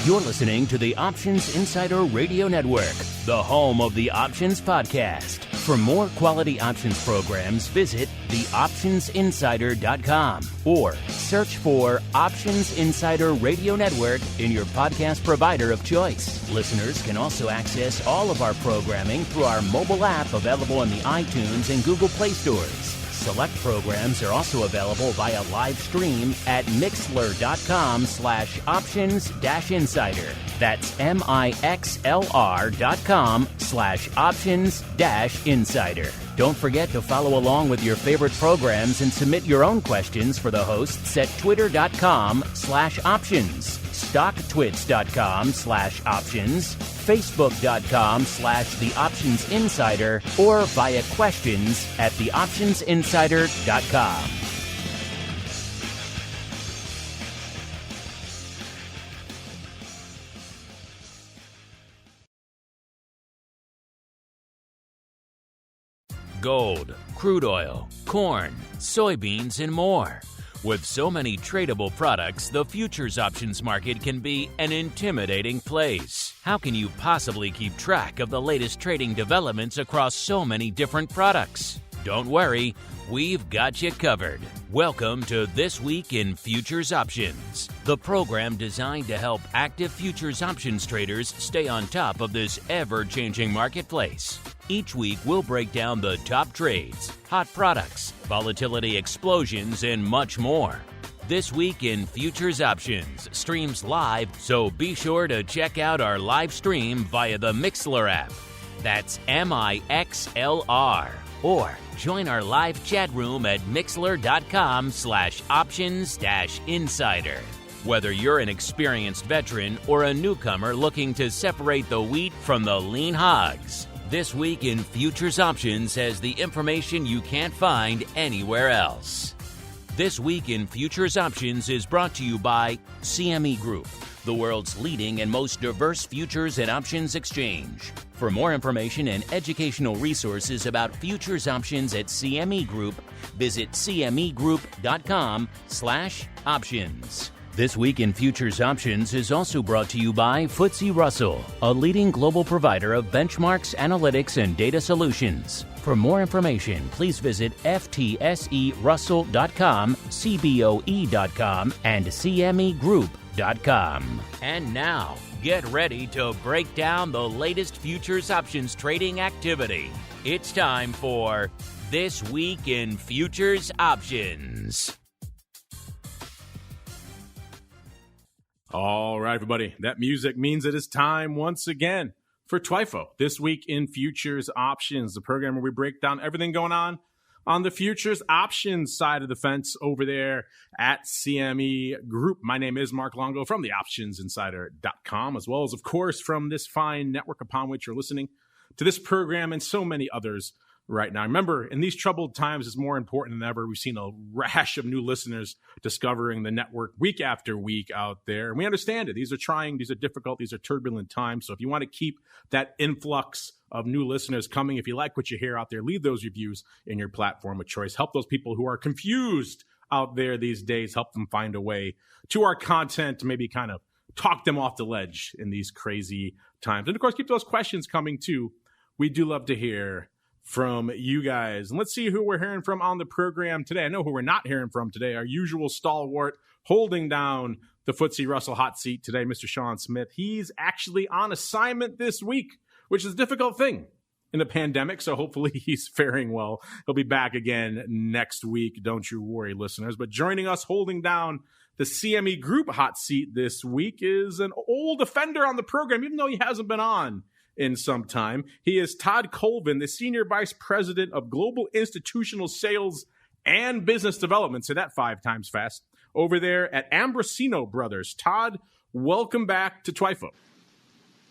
You're listening to the Options Insider Radio Network, the home of the Options Podcast. For more quality options programs, visit theoptionsinsider.com or search for Options Insider Radio Network in your podcast provider of choice. Listeners can also access all of our programming through our mobile app available in the iTunes and Google Play stores. Select programs are also available via live stream at mixlr.com/options-insider. That's mixlr.com/options-insider. Don't forget to follow along with your favorite programs and submit your own questions for the hosts at twitter.com/options, stocktwits.com/options, facebook.com/theoptionsinsider, or via questions at theoptionsinsider.com. Gold, crude oil, corn, soybeans, and more. With so many tradable products, the futures options market can be an intimidating place. How can you possibly keep track of the latest trading developments across so many different products? Don't worry, we've got you covered. Welcome to This Week in Futures Options, the program designed to help active futures options traders stay on top of this ever-changing marketplace. Each week, we'll break down the top trades, hot products, volatility explosions, and much more. This Week in Futures Options streams live, so be sure to check out our live stream via the Mixlr app. That's MIXLR. Or join our live chat room at mixlr.com/options-insider. Whether you're an experienced veteran or a newcomer looking to separate the wheat from the lean hogs, This Week in Futures Options has the information you can't find anywhere else. This Week in Futures Options is brought to you by CME Group, the world's leading and most diverse futures and options exchange. For more information and educational resources about futures options at CME Group, visit cmegroup.com/options. This Week in Futures Options is also brought to you by FTSE Russell, a leading global provider of benchmarks, analytics, and data solutions. For more information, please visit ftserussell.com, cboe.com, and cmegroup.com. And now, get ready to break down the latest futures options trading activity. It's time for This Week in Futures Options. All right, everybody. That music means it is time once again for TWIFO, This Week in Futures Options, the program where we break down everything going on the futures options side of the fence over there at CME Group. My name is Mark Longo from theoptionsinsider.com, as well as, of course, from this fine network upon which you're listening to this program and so many others right now. Remember, in these troubled times, it's more important than ever. We've seen a rash of new listeners discovering the network week after week out there. And we understand it. These are trying, these are difficult, these are turbulent times. So if you want to keep that influx of new listeners coming, if you like what you hear out there, leave those reviews in your platform of choice. Help those people who are confused out there these days. Help them find a way to our content to maybe kind of talk them off the ledge in these crazy times. And of course, keep those questions coming too. We do love to hear from you guys. And let's see who we're hearing from on the program today. I know who we're not hearing from today. Our usual stalwart holding down the FTSE Russell hot seat today, Mr. Sean Smith. He's actually on assignment this week, which is a difficult thing in the pandemic. So hopefully he's faring well. He'll be back again next week. Don't you worry, listeners. But joining us holding down the CME Group hot seat this week is an old offender on the program, even though he hasn't been on in some time. He is Todd Colvin, the Senior Vice President of Global Institutional Sales and Business Development. Say that 5 times fast. Over there at Ambrosino Brothers. Todd, welcome back to TWIFO.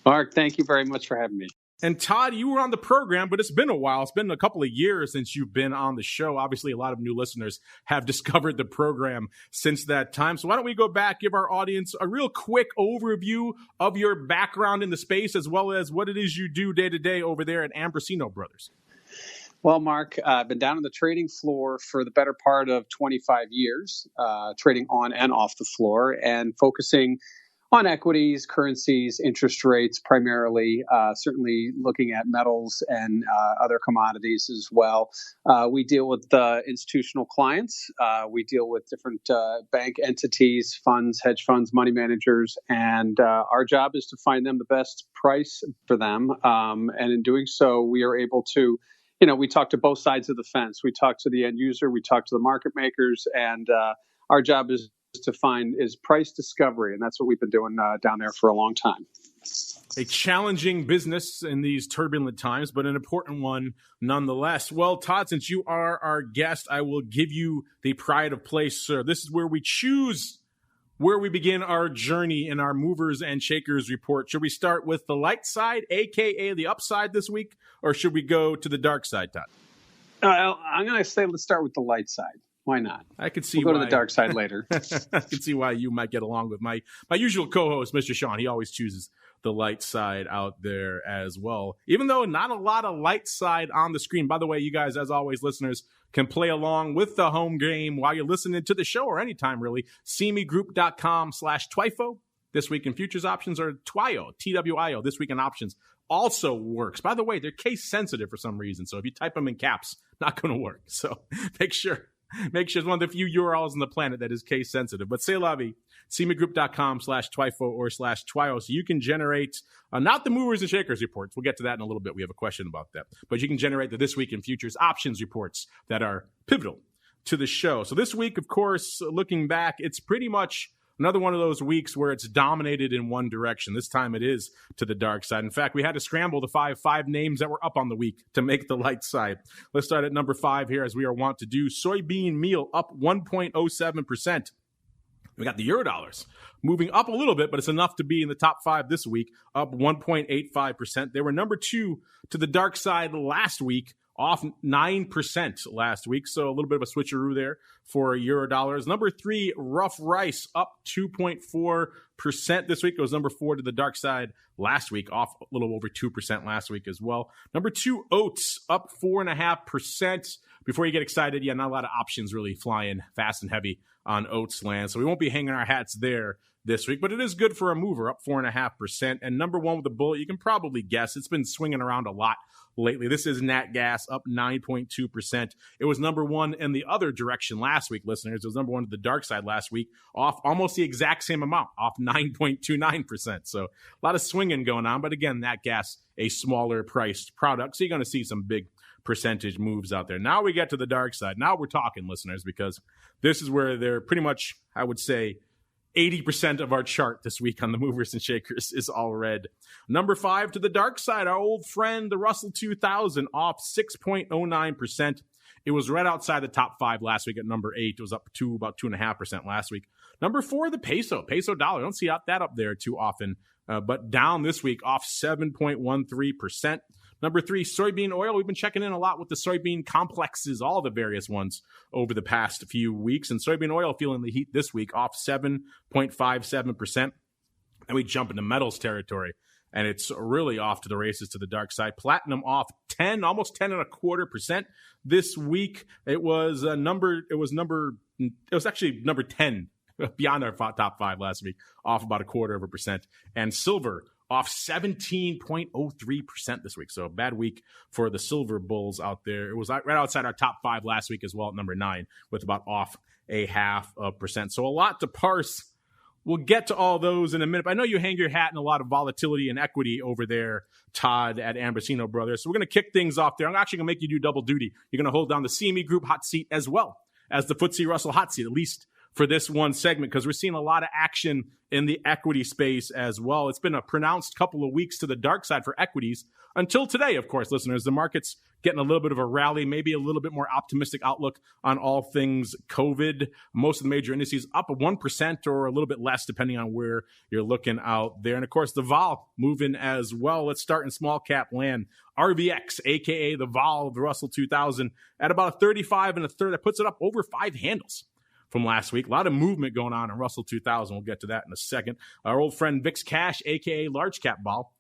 Mark, thank you very much for having me. And Todd, you were on the program, but it's been a while. It's been a couple of years since you've been on the show. Obviously, a lot of new listeners have discovered the program since that time. So why don't we go back, give our audience a real quick overview of your background in the space, as well as what it is you do day to day over there at Ambrosino Brothers. Well, Mark, I've been down on the trading floor for the better part of 25 years, trading on and off the floor and focusing on equities, currencies, interest rates primarily, certainly looking at metals and other commodities as well. We deal with institutional clients. We deal with different bank entities, funds, hedge funds, money managers, and our job is to find them the best price for them. And in doing so, we are able to, we talk to both sides of the fence. We talk to the end user, we talk to the market makers, and our job is price discovery, and that's what we've been doing down there for a long time. A challenging business in these turbulent times, but an important one nonetheless. Well, Todd, since you are our guest, I will give you the pride of place, sir. This is where we choose where we begin our journey in our movers and shakers report. Should we start with the light side, aka the upside this week, or should we go to the dark side, Todd? I'm going to say let's start with the light side. Why not? I could see we'll go to the dark side later. I can see why you might get along with my usual co-host, Mr. Sean. He always chooses the light side out there as well, even though not a lot of light side on the screen. By the way, you guys, as always, listeners, can play along with the home game while you're listening to the show or anytime, really. CMEGroup.com/TWIFO. This Week in Futures Options, or TWIO, TWIO, This Week in Options, also works. By the way, they're case sensitive for some reason. So if you type them in caps, not going to work. So make sure it's one of the few URLs on the planet that is case sensitive. But c'est la vie. CMEGroup.com/TWIFO or /TWIO. So you can generate, not the movers and shakers reports. We'll get to that in a little bit. We have a question about that. But you can generate the This Week in Futures Options reports that are pivotal to the show. So this week, of course, looking back, it's pretty much another one of those weeks where it's dominated in one direction. This time it is to the dark side. In fact, we had to scramble the five names that were up on the week to make the light side. Let's start at number 5 here, as we are wont to do. Soybean meal up 1.07%. We got the Eurodollars moving up a little bit, but it's enough to be in the top 5 this week, up 1.85%. They were number 2 to the dark side last week, off 9% last week, so a little bit of a switcheroo there for Eurodollars. Number 3, rough rice, up 2.4% this week. It was number 4 to the dark side last week, off a little over 2% last week as well. Number 2, oats, up 4.5%. Before you get excited, not a lot of options really flying fast and heavy on oats land, so we won't be hanging our hats there this week, but it is good for a mover, up 4.5%. And number 1 with the bullet, you can probably guess, it's been swinging around a lot lately. This is Nat Gas, up 9.2%. It was number 1 in the other direction last week, listeners. It was number 1 to the dark side last week, off almost the exact same amount, off 9.29%. So a lot of swinging going on, but again, Nat Gas, a smaller priced product, so you're going to see some big percentage moves out there. Now we get to the dark side. Now we're talking, listeners, because this is where they're pretty much, I would say, 80% of our chart this week on the movers and shakers is all red. Number 5 to the dark side, our old friend, the Russell 2000, off 6.09%. It was right outside the top 5 last week at number 8. It was up to about 2.5% last week. Number 4, the peso dollar. Don't see that up there too often, but down this week, off 7.13%. Number 3, soybean oil. We've been checking in a lot with the soybean complexes, all the various ones over the past few weeks. And soybean oil feeling the heat this week, off 7.57%. And we jump into metals territory, and it's really off to the races to the dark side. Platinum off 10, almost 10.25% this week. It was actually number 10 beyond our top 5 last week, off about 0.25%. And silver off 17.03% this week. So a bad week for the silver bulls out there. It was right outside our top 5 last week as well at number 9, with about off 0.5%. So a lot to parse. We'll get to all those in a minute. But I know you hang your hat in a lot of volatility and equity over there, Todd, at AMBROSINO Brothers. So we're going to kick things off there. I'm actually going to make you do double duty. You're going to hold down the CME Group hot seat as well as the FTSE Russell hot seat, at least for this one segment, because we're seeing a lot of action in the equity space as well. It's been a pronounced couple of weeks to the dark side for equities until today, of course, listeners. The market's getting a little bit of a rally, maybe a little bit more optimistic outlook on all things COVID. Most of the major indices up 1% or a little bit less, depending on where you're looking out there. And of course, the vol moving as well. Let's start in small cap land. RVX, aka the vol, the Russell 2000, at about a 35 1/3. That puts it up over 5 handles from last week. A lot of movement going on in Russell 2000. We'll get to that in a second. Our old friend VIX Cash, a.k.a. large cap vol,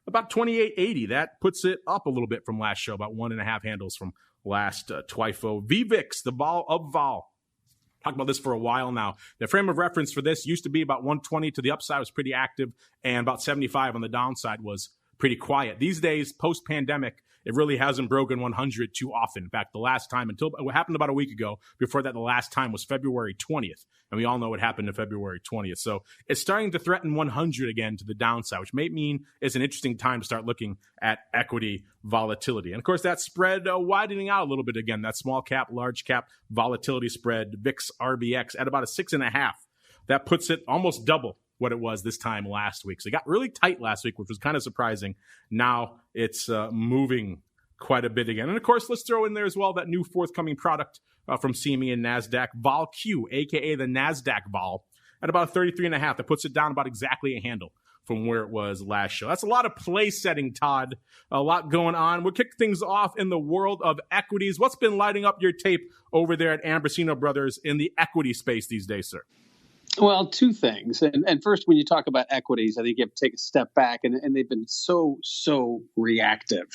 about 28.80. That puts it up a little bit from last show, about 1.5 handles from last TWIFO. VVIX, the vol of vol, Talked about this for a while now. The frame of reference for this used to be about 120 to the upside was pretty active, and about 75 on the downside was pretty quiet. These days, post-pandemic, it really hasn't broken 100 too often. In fact, the last time, until what happened about a week ago, before that, the last time was February 20th. And we all know what happened on February 20th. So it's starting to threaten 100 again to the downside, which may mean it's an interesting time to start looking at equity volatility. And of course, that spread widening out a little bit again, that small cap, large cap volatility spread, VIX RBX at about a 6.5. That puts it almost double what it was this time last week. So it got really tight last week, which was kind of surprising. Now it's moving quite a bit again. And of course, let's throw in there as well that new forthcoming product from CME and NASDAQ, VolQ, aka the NASDAQ Vol, at about 33.5. That puts it down about exactly a handle from where it was last show. That's a lot of place setting, Todd. A lot going on. We'll kick things off in the world of equities. What's been lighting up your tape over there at AMBROSINO Brothers in the equity space these days, sir? Well, two things. And first, when you talk about equities, I think you have to take a step back. And they've been so reactive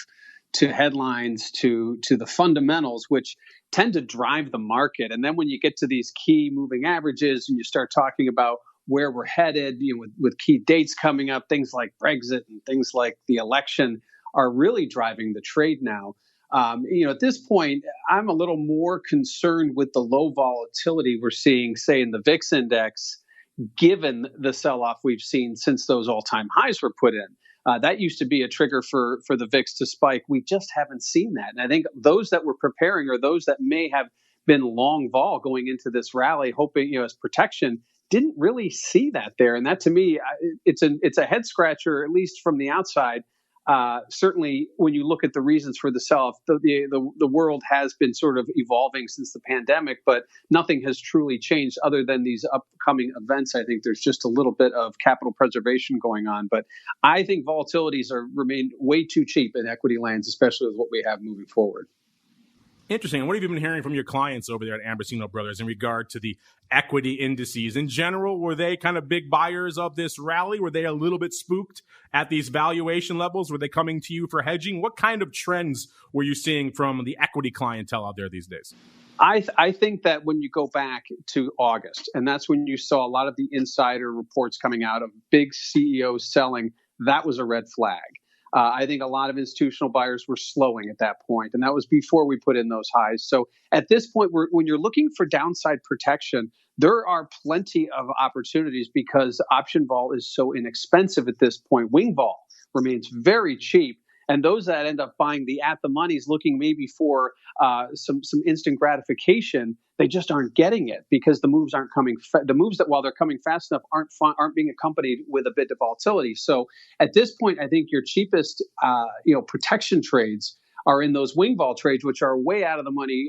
to headlines, to the fundamentals, which tend to drive the market. And then when you get to these key moving averages and you start talking about where we're headed, with key dates coming up, things like Brexit and things like the election are really driving the trade now. At this point, I'm a little more concerned with the low volatility we're seeing, say, in the VIX index, given the sell-off we've seen since those all-time highs were put in. That used to be a trigger for the VIX to spike. We just haven't seen that. And I think those that were preparing, or those that may have been long vol going into this rally, hoping as protection, didn't really see that there. And that, to me, it's a head scratcher, at least from the outside. Certainly, when you look at the reasons for the sell-off, the world has been sort of evolving since the pandemic, but nothing has truly changed other than these upcoming events. I think there's just a little bit of capital preservation going on, but I think volatilities remain way too cheap in equity lands, especially with what we have moving forward. Interesting. And what have you been hearing from your clients over there at AMBROSINO Brothers in regard to the equity indices? In general, were they kind of big buyers of this rally? Were they a little bit spooked at these valuation levels? Were they coming to you for hedging? What kind of trends were you seeing from the equity clientele out there these days? I think that when you go back to August, and that's when you saw a lot of the insider reports coming out of big CEOs selling, that was a red flag. I think a lot of institutional buyers were slowing at that point, and that was before we put in those highs. So at this point, when you're looking for downside protection, there are plenty of opportunities because option vol is so inexpensive at this point. Wing vol remains very cheap. And those that end up buying the at the monies, looking maybe for some instant gratification, they just aren't getting it because the moves aren't coming. The moves that, while they're coming fast enough, aren't being accompanied with a bit of volatility. So at this point, I think your cheapest protection trades are in those wing vol trades, which are way out of the money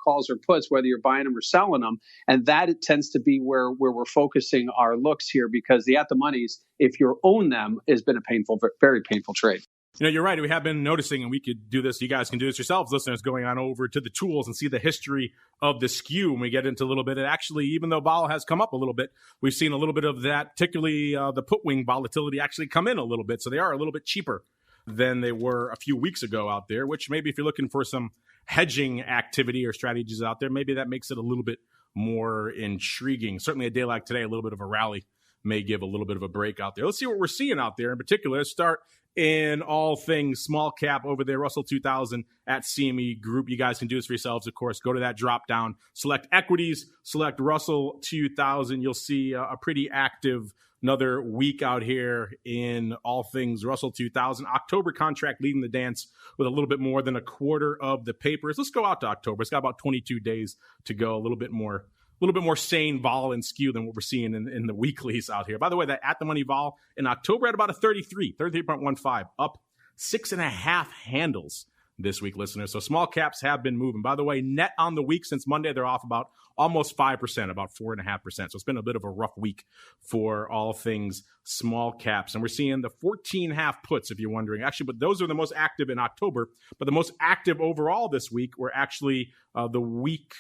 calls or puts, whether you're buying them or selling them. And that it tends to be where we're focusing our looks here, because the at the monies, if you own them, has been a very painful trade. You're right. We have been noticing, and we could do this. You guys can do this yourselves, listeners, going on over to the tools and see the history of the skew when we get into a little bit. And actually, even though vol has come up a little bit, we've seen a little bit of that, particularly the put wing volatility actually come in a little bit. So they are a little bit cheaper than they were a few weeks ago out there, which maybe if you're looking for some hedging activity or strategies out there, maybe that makes it a little bit more intriguing. Certainly a day like today, a little bit of a rally may give a little bit of a break out there. Let's see what we're seeing out there in particular. Let's start in all things small cap over there, Russell 2000 at CME Group. You guys can do this for yourselves, of course. Go to that drop down, select equities, select Russell 2000. You'll see a pretty active another week out here in all things Russell 2000. October contract leading the dance with a little bit more than a quarter of the papers. Let's go out to October. It's got about 22 days to go, a little bit more sane vol and skew than what we're seeing in the weeklies out here. By the way, that at the money vol in October at about a 33.15, up 6.5 handles this week, listeners. So small caps have been moving. By the way, net on the week since Monday, they're off about almost 5%, about 4.5%. So it's been a bit of a rough week for all things small caps. And we're seeing the 14.5 puts, if you're wondering. Actually, but those are the most active in October. But the most active overall this week were actually the week.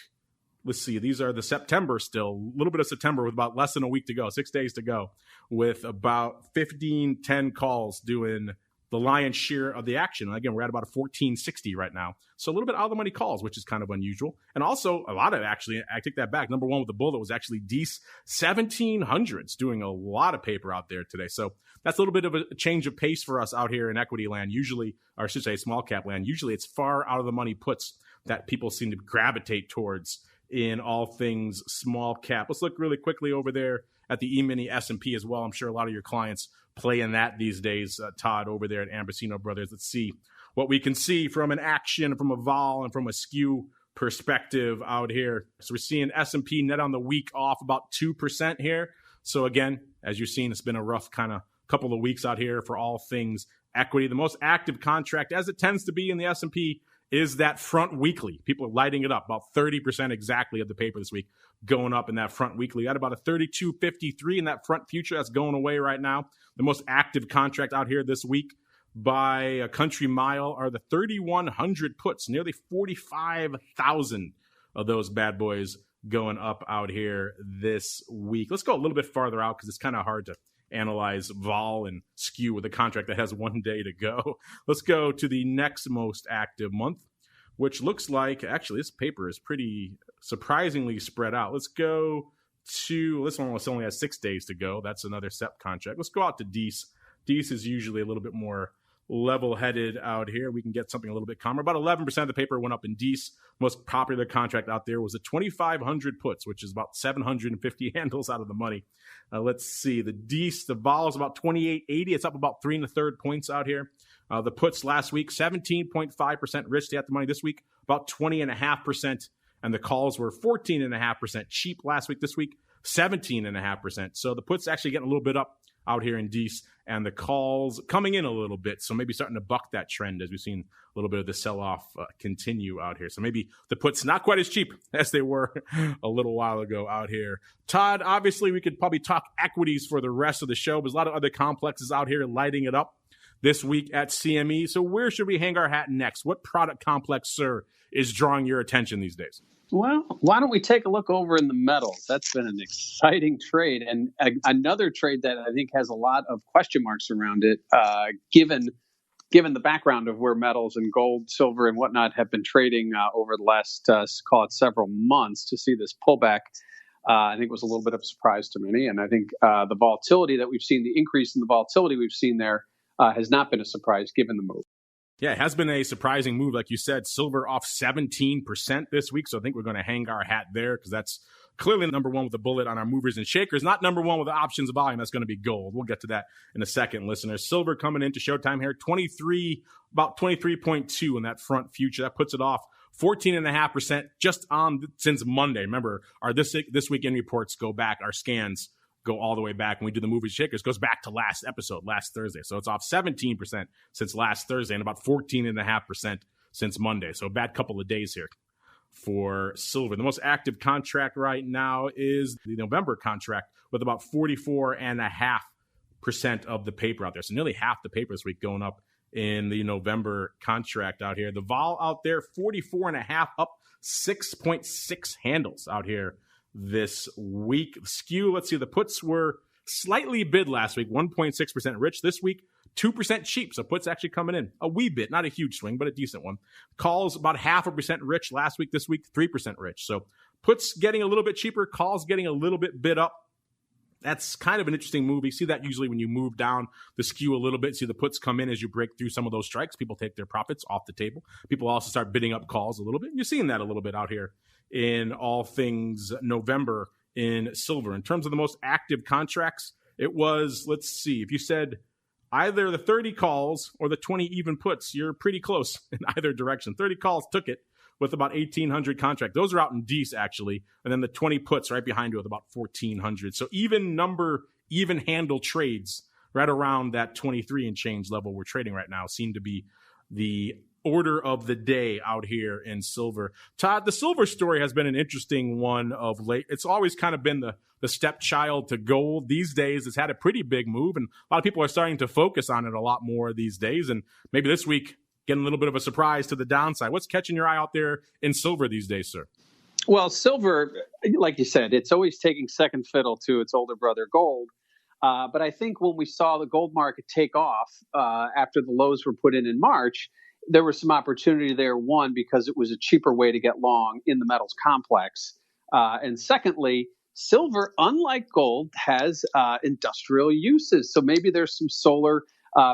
Let's see, these are the September still, a little bit of September with about less than a week to go, 6 days to go, with about 10 calls doing the lion's share of the action. And again, we're at about a 1460 right now. So a little bit out of the money calls, which is kind of unusual. And also a lot of actually, I take that back. Number one with the bullet was actually Dees 1700s, doing a lot of paper out there today. So that's a little bit of a change of pace for us out here in equity land. Usually, or I should say small cap land, usually it's far out of the money puts that people seem to gravitate towards in all things small cap. Let's look really quickly over there at the E-mini S&P as well. I'm sure a lot of your clients play in that these days, Todd, over there at Ambrosino Brothers. Let's see what we can see from an action, from a vol, and from a skew perspective out here. So we're seeing S&P net on the week off about 2% here. So again, as you're seeing, it's been a rough kind of couple of weeks out here for all things equity. The most active contract, as it tends to be in the S&P, is that front weekly. People are lighting it up. About 30% exactly of the paper this week going up in that front weekly. At about a 32.53 in that front future. That's going away right now. The most active contract out here this week by a country mile are the 3,100 puts. Nearly 45,000 of those bad boys going up out here this week. Let's go a little bit farther out because it's kind of hard to analyze vol and skew with a contract that has 1 day to go. Let's go to the next most active month, which looks like, actually, this paper is pretty surprisingly spread out. Let's go to, this one only has 6 days to go. That's another SEP contract. Let's go out to Dees. Dees is usually a little bit more level-headed out here. We can get something a little bit calmer. About 11% of the paper went up in Dees. Most popular contract out there was the 2,500 puts, which is about 750 handles out of the money. Let's see. The Dees, the vol is about 28.80. It's up about 3 1/3 points out here. The puts last week, 17.5% rich. They had the money this week, about 20.5%. And the calls were 14.5% cheap last week. This week, 17.5%. So the puts actually getting a little bit up out here in Dees, and the calls coming in a little bit. So maybe starting to buck that trend as we've seen a little bit of the sell-off continue out here. So maybe the puts not quite as cheap as they were a little while ago out here. Todd, obviously we could probably talk equities for the rest of the show. There's a lot of other complexes out here lighting it up this week at CME. So where should we hang our hat next? What product complex, sir, is drawing your attention these days? Well, why don't we take a look over in the metals? That's been an exciting trade, and another trade that I think has a lot of question marks around it, given the background of where metals and gold, silver, and whatnot have been trading over the last, call it several months. To see this pullback, I think was a little bit of a surprise to many, and I think the volatility that we've seen, the increase in the volatility we've seen there, has not been a surprise given the move. Yeah, it has been a surprising move. Like you said, silver off 17% this week. So I think we're going to hang our hat there because that's clearly number one with the bullet on our movers and shakers. Not number one with the options volume. That's going to be gold. We'll get to that in a second, listeners. Silver coming into showtime here, about 23.2 in that front future. That puts it off 14.5% just since Monday. Remember, our this weekend reports go back. Our scans go all the way back. When we do the movers and shakers, goes back to last Thursday. So it's off 17% since last Thursday and about 14.5% since Monday. So a bad couple of days here for silver. The most active contract right now is the November contract with about 44.5% of the paper out there. So nearly half the paper this week going up in the November contract out here. The vol out there, 44.5, up 6.6 handles out here this week. Skew, let's see, the puts were slightly bid last week, 1.6% rich. This week, 2% cheap. So puts actually coming in a wee bit, not a huge swing, but a decent one. Calls about 0.5% rich last week. This week, 3% rich. So puts getting a little bit cheaper, calls getting a little bit bid up. That's kind of an interesting move. You see that usually when you move down the skew a little bit. See the puts come in as you break through some of those strikes. People take their profits off the table. People also start bidding up calls a little bit. You're seeing that a little bit out here in all things November in silver. In terms of the most active contracts, it was, let's see, if you said either the 30 calls or the 20 even puts, you're pretty close in either direction. 30 calls took it with about 1,800 contract. Those are out in Dees, actually. And then the 20 puts right behind you with about 1,400. So even handle trades right around that 23 and change level we're trading right now seem to be the order of the day out here in silver. Todd, the silver story has been an interesting one of late. It's always kind of been the stepchild to gold. These days, it's had a pretty big move, and a lot of people are starting to focus on it a lot more these days. And maybe this week, getting a little bit of a surprise to the downside. What's catching your eye out there in silver these days, sir? Well, silver, like you said, it's always taking second fiddle to its older brother gold. But I think when we saw the gold market take off after the lows were put in March, there was some opportunity there, one, because it was a cheaper way to get long in the metals complex. And secondly, silver, unlike gold, has industrial uses. So maybe there's some solar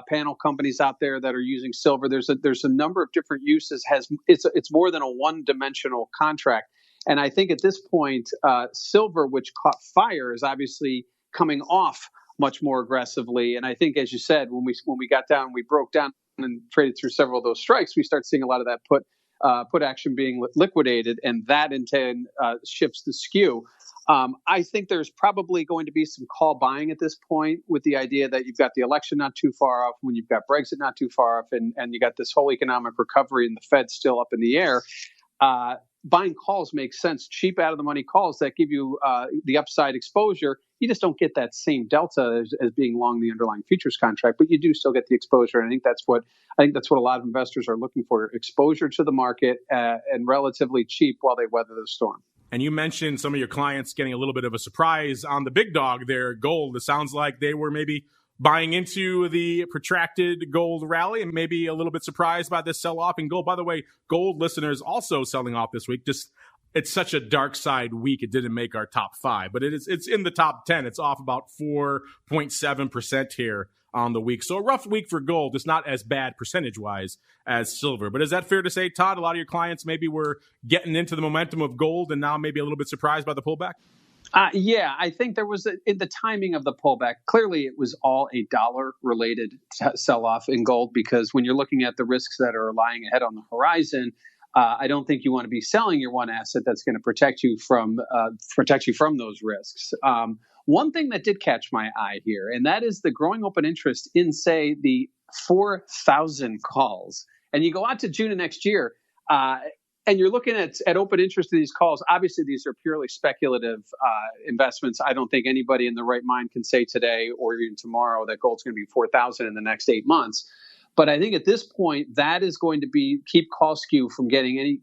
panel companies out there that are using silver. There's a number of different uses. It's more than a one-dimensional contract. And I think at this point, silver, which caught fire, is obviously coming off much more aggressively. And I think, as you said, when we got down, we broke down and traded through several of those strikes, we start seeing a lot of that put action being liquidated, and that in turn shifts the skew. I think there's probably going to be some call buying at this point, with the idea that you've got the election not too far off, when you've got Brexit not too far off, and you got this whole economic recovery and the Fed still up in the air. Buying calls makes sense. Cheap out of the money calls that give you the upside exposure. You just don't get that same delta as being long the underlying futures contract, but you do still get the exposure. And I think that's what a lot of investors are looking for: exposure to the market and relatively cheap while they weather the storm. And you mentioned some of your clients getting a little bit of a surprise on the big dog there, gold. It sounds like they were maybe buying into the protracted gold rally and maybe a little bit surprised by this sell-off in gold. By the way, gold listeners also selling off this week. Just, it's such a dark side week. It didn't make our top 5, but it's in the top 10. It's off about 4.7% here on the week. So a rough week for gold. It's not as bad percentage-wise as silver. But is that fair to say, Todd? A lot of your clients maybe were getting into the momentum of gold and now maybe a little bit surprised by the pullback? Yeah, I think there was in the timing of the pullback. Clearly, it was all a dollar-related sell-off in gold, because when you're looking at the risks that are lying ahead on the horizon, I don't think you want to be selling your one asset that's going to protect you from those risks. One thing that did catch my eye here, and that is the growing open interest in, say, the 4,000 calls. And you go out to June of next year, and you're looking at open interest in these calls. Obviously, these are purely speculative investments. I don't think anybody in the right mind can say today or even tomorrow that gold's going to be 4,000 in the next 8 months. But I think at this point, that is going to keep call skew from getting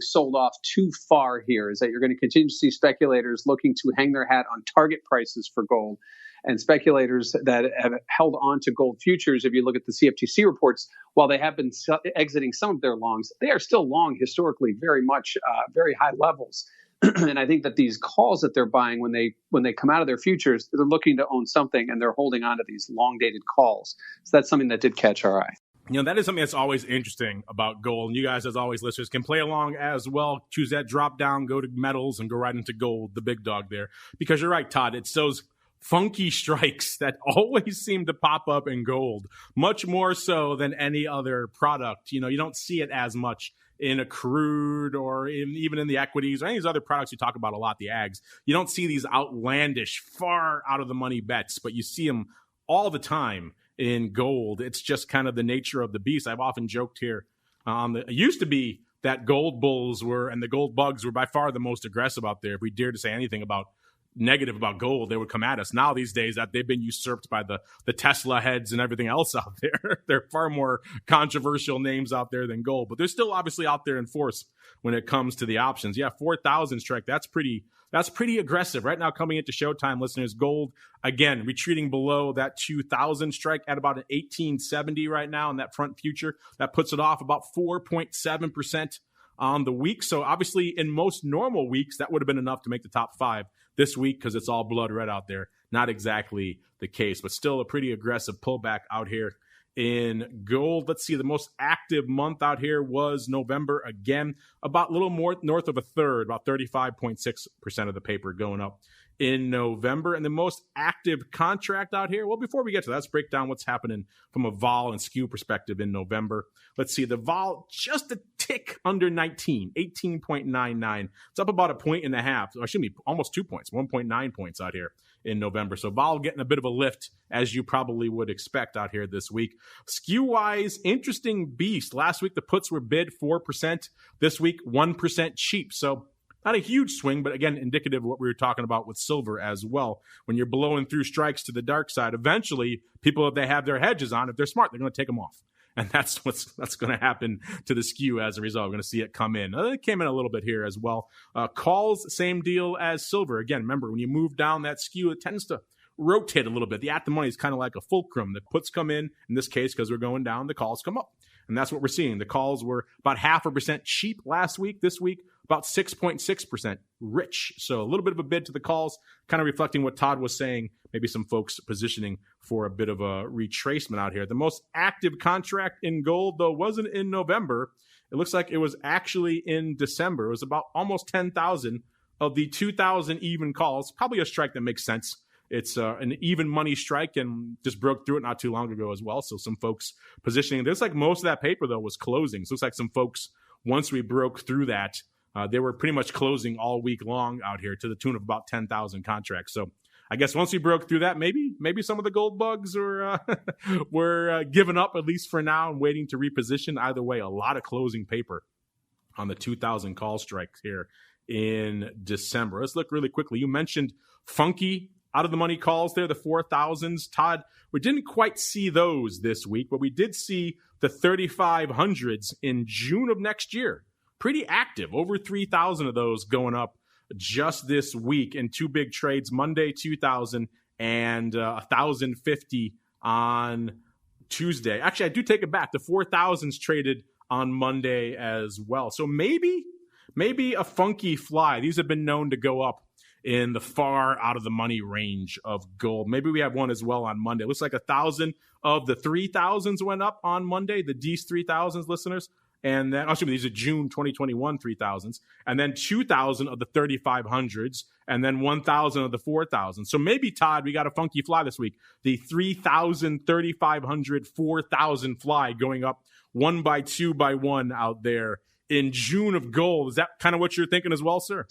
sold off too far here. Is that you're going to continue to see speculators looking to hang their hat on target prices for gold. And speculators that have held on to gold futures, if you look at the CFTC reports, while they have been exiting some of their longs, they are still long historically, very much very high levels. And I think that these calls that they're buying when they come out of their futures, they're looking to own something and they're holding on to these long dated calls. So that's something that did catch our eye. You know, that is something that's always interesting about gold. And you guys, as always, listeners, can play along as well. Choose that drop down, go to metals, and go right into gold, the big dog there. Because you're right, Todd, it's those funky strikes that always seem to pop up in gold, much more so than any other product. You know, you don't see it as much in a crude or even in the equities or any of these other products you talk about a lot, the ags. You don't see these outlandish, far out of the money bets, but you see them all the time in gold. It's just kind of the nature of the beast. I've often joked here. It used to be that gold bulls and the gold bugs were by far the most aggressive out there. If we dared to say anything negative about gold, they would come at us. Now these days, that they've been usurped by the Tesla heads and everything else out there. There are far more controversial names out there than gold, but they're still obviously out there in force when it comes to the options. Yeah, 4,000 strike. That's pretty aggressive right now. Coming into Showtime, listeners, gold again retreating below that 2,000 strike at about an 1870 right now in that front future. That puts it off about 4.7% on the week. So obviously, in most normal weeks, that would have been enough to make the top 5. This week, because it's all blood red out there, not exactly the case, but still a pretty aggressive pullback out here in gold. Let's see, the most active month out here was November again, about a little more north of a third, about 35.6% of the paper going up in November. And the most active contract out here, well, before we get to that, let's break down what's happening from a vol and skew perspective in November. Let's see, the vol just a tick under 19, 18.99. It's up about a point and a half. Or excuse me, almost 2 points, 1.9 points out here in November. So vol getting a bit of a lift, as you probably would expect out here this week. Skew-wise, interesting beast. Last week, the puts were bid 4%. This week, 1% cheap. So not a huge swing, but again, indicative of what we were talking about with silver as well. When you're blowing through strikes to the dark side, eventually, people, if they have their hedges on, if they're smart, they're going to take them off. And that's going to happen to the skew as a result. We're going to see it come in. It came in a little bit here as well. Calls, same deal as silver. Again, remember, when you move down that skew, it tends to rotate a little bit. The at the money is kind of like a fulcrum. The puts come in this case, because we're going down, the calls come up. And that's what we're seeing. The calls were about 0.5% cheap last week. This week, about 6.6% rich. So a little bit of a bid to the calls, kind of reflecting what Todd was saying. Maybe some folks positioning for a bit of a retracement out here. The most active contract in gold, though, wasn't in November. It looks like it was actually in December. It was about almost 10,000 of the 2,000 even calls. Probably a strike that makes sense. It's an even money strike, and just broke through it not too long ago as well. So some folks positioning. There's like most of that paper, though, was closing. So it looks like some folks, once we broke through that, they were pretty much closing all week long out here to the tune of about 10,000 contracts. So I guess once we broke through that, maybe some of the gold bugs were giving up, at least for now, and waiting to reposition. Either way, a lot of closing paper on the 2,000 call strikes here in December. Let's look really quickly. You mentioned funky out of the money calls there, the 4,000s. Todd, we didn't quite see those this week, but we did see the 3,500s in June of next year. Pretty active, over 3,000 of those going up just this week in two big trades, Monday 2,000 and 1,050 on Tuesday. Actually, I do take it back. The 4,000s traded on Monday as well. So maybe a funky fly. These have been known to go up in the far out of the money range of gold. Maybe we have one as well on Monday. It looks like 1,000 of the 3,000s went up on Monday, the D's 3,000s listeners. And then, these are June 2021 3,000s. And then 2,000 of the 3,500s. And then 1,000 of the 4,000. So maybe, Todd, we got a funky fly this week. The 3,000, 3,500, 4,000 fly going up 1 by 2 by 1 out there in June of gold. Is that kind of what you're thinking as well, sir?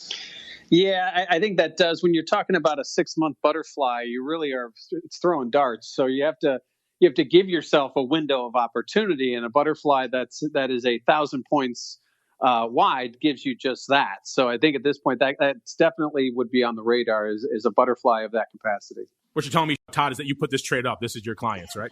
Yeah, I think that does. When you're talking about a 6-month butterfly, you really are, it's throwing darts. So you have to give yourself a window of opportunity, and a butterfly that is 1,000 points wide gives you just that. So I think at this point that definitely would be on the radar is a butterfly of that capacity. What you're telling me, Todd, is that you put this trade up. This is your clients, right?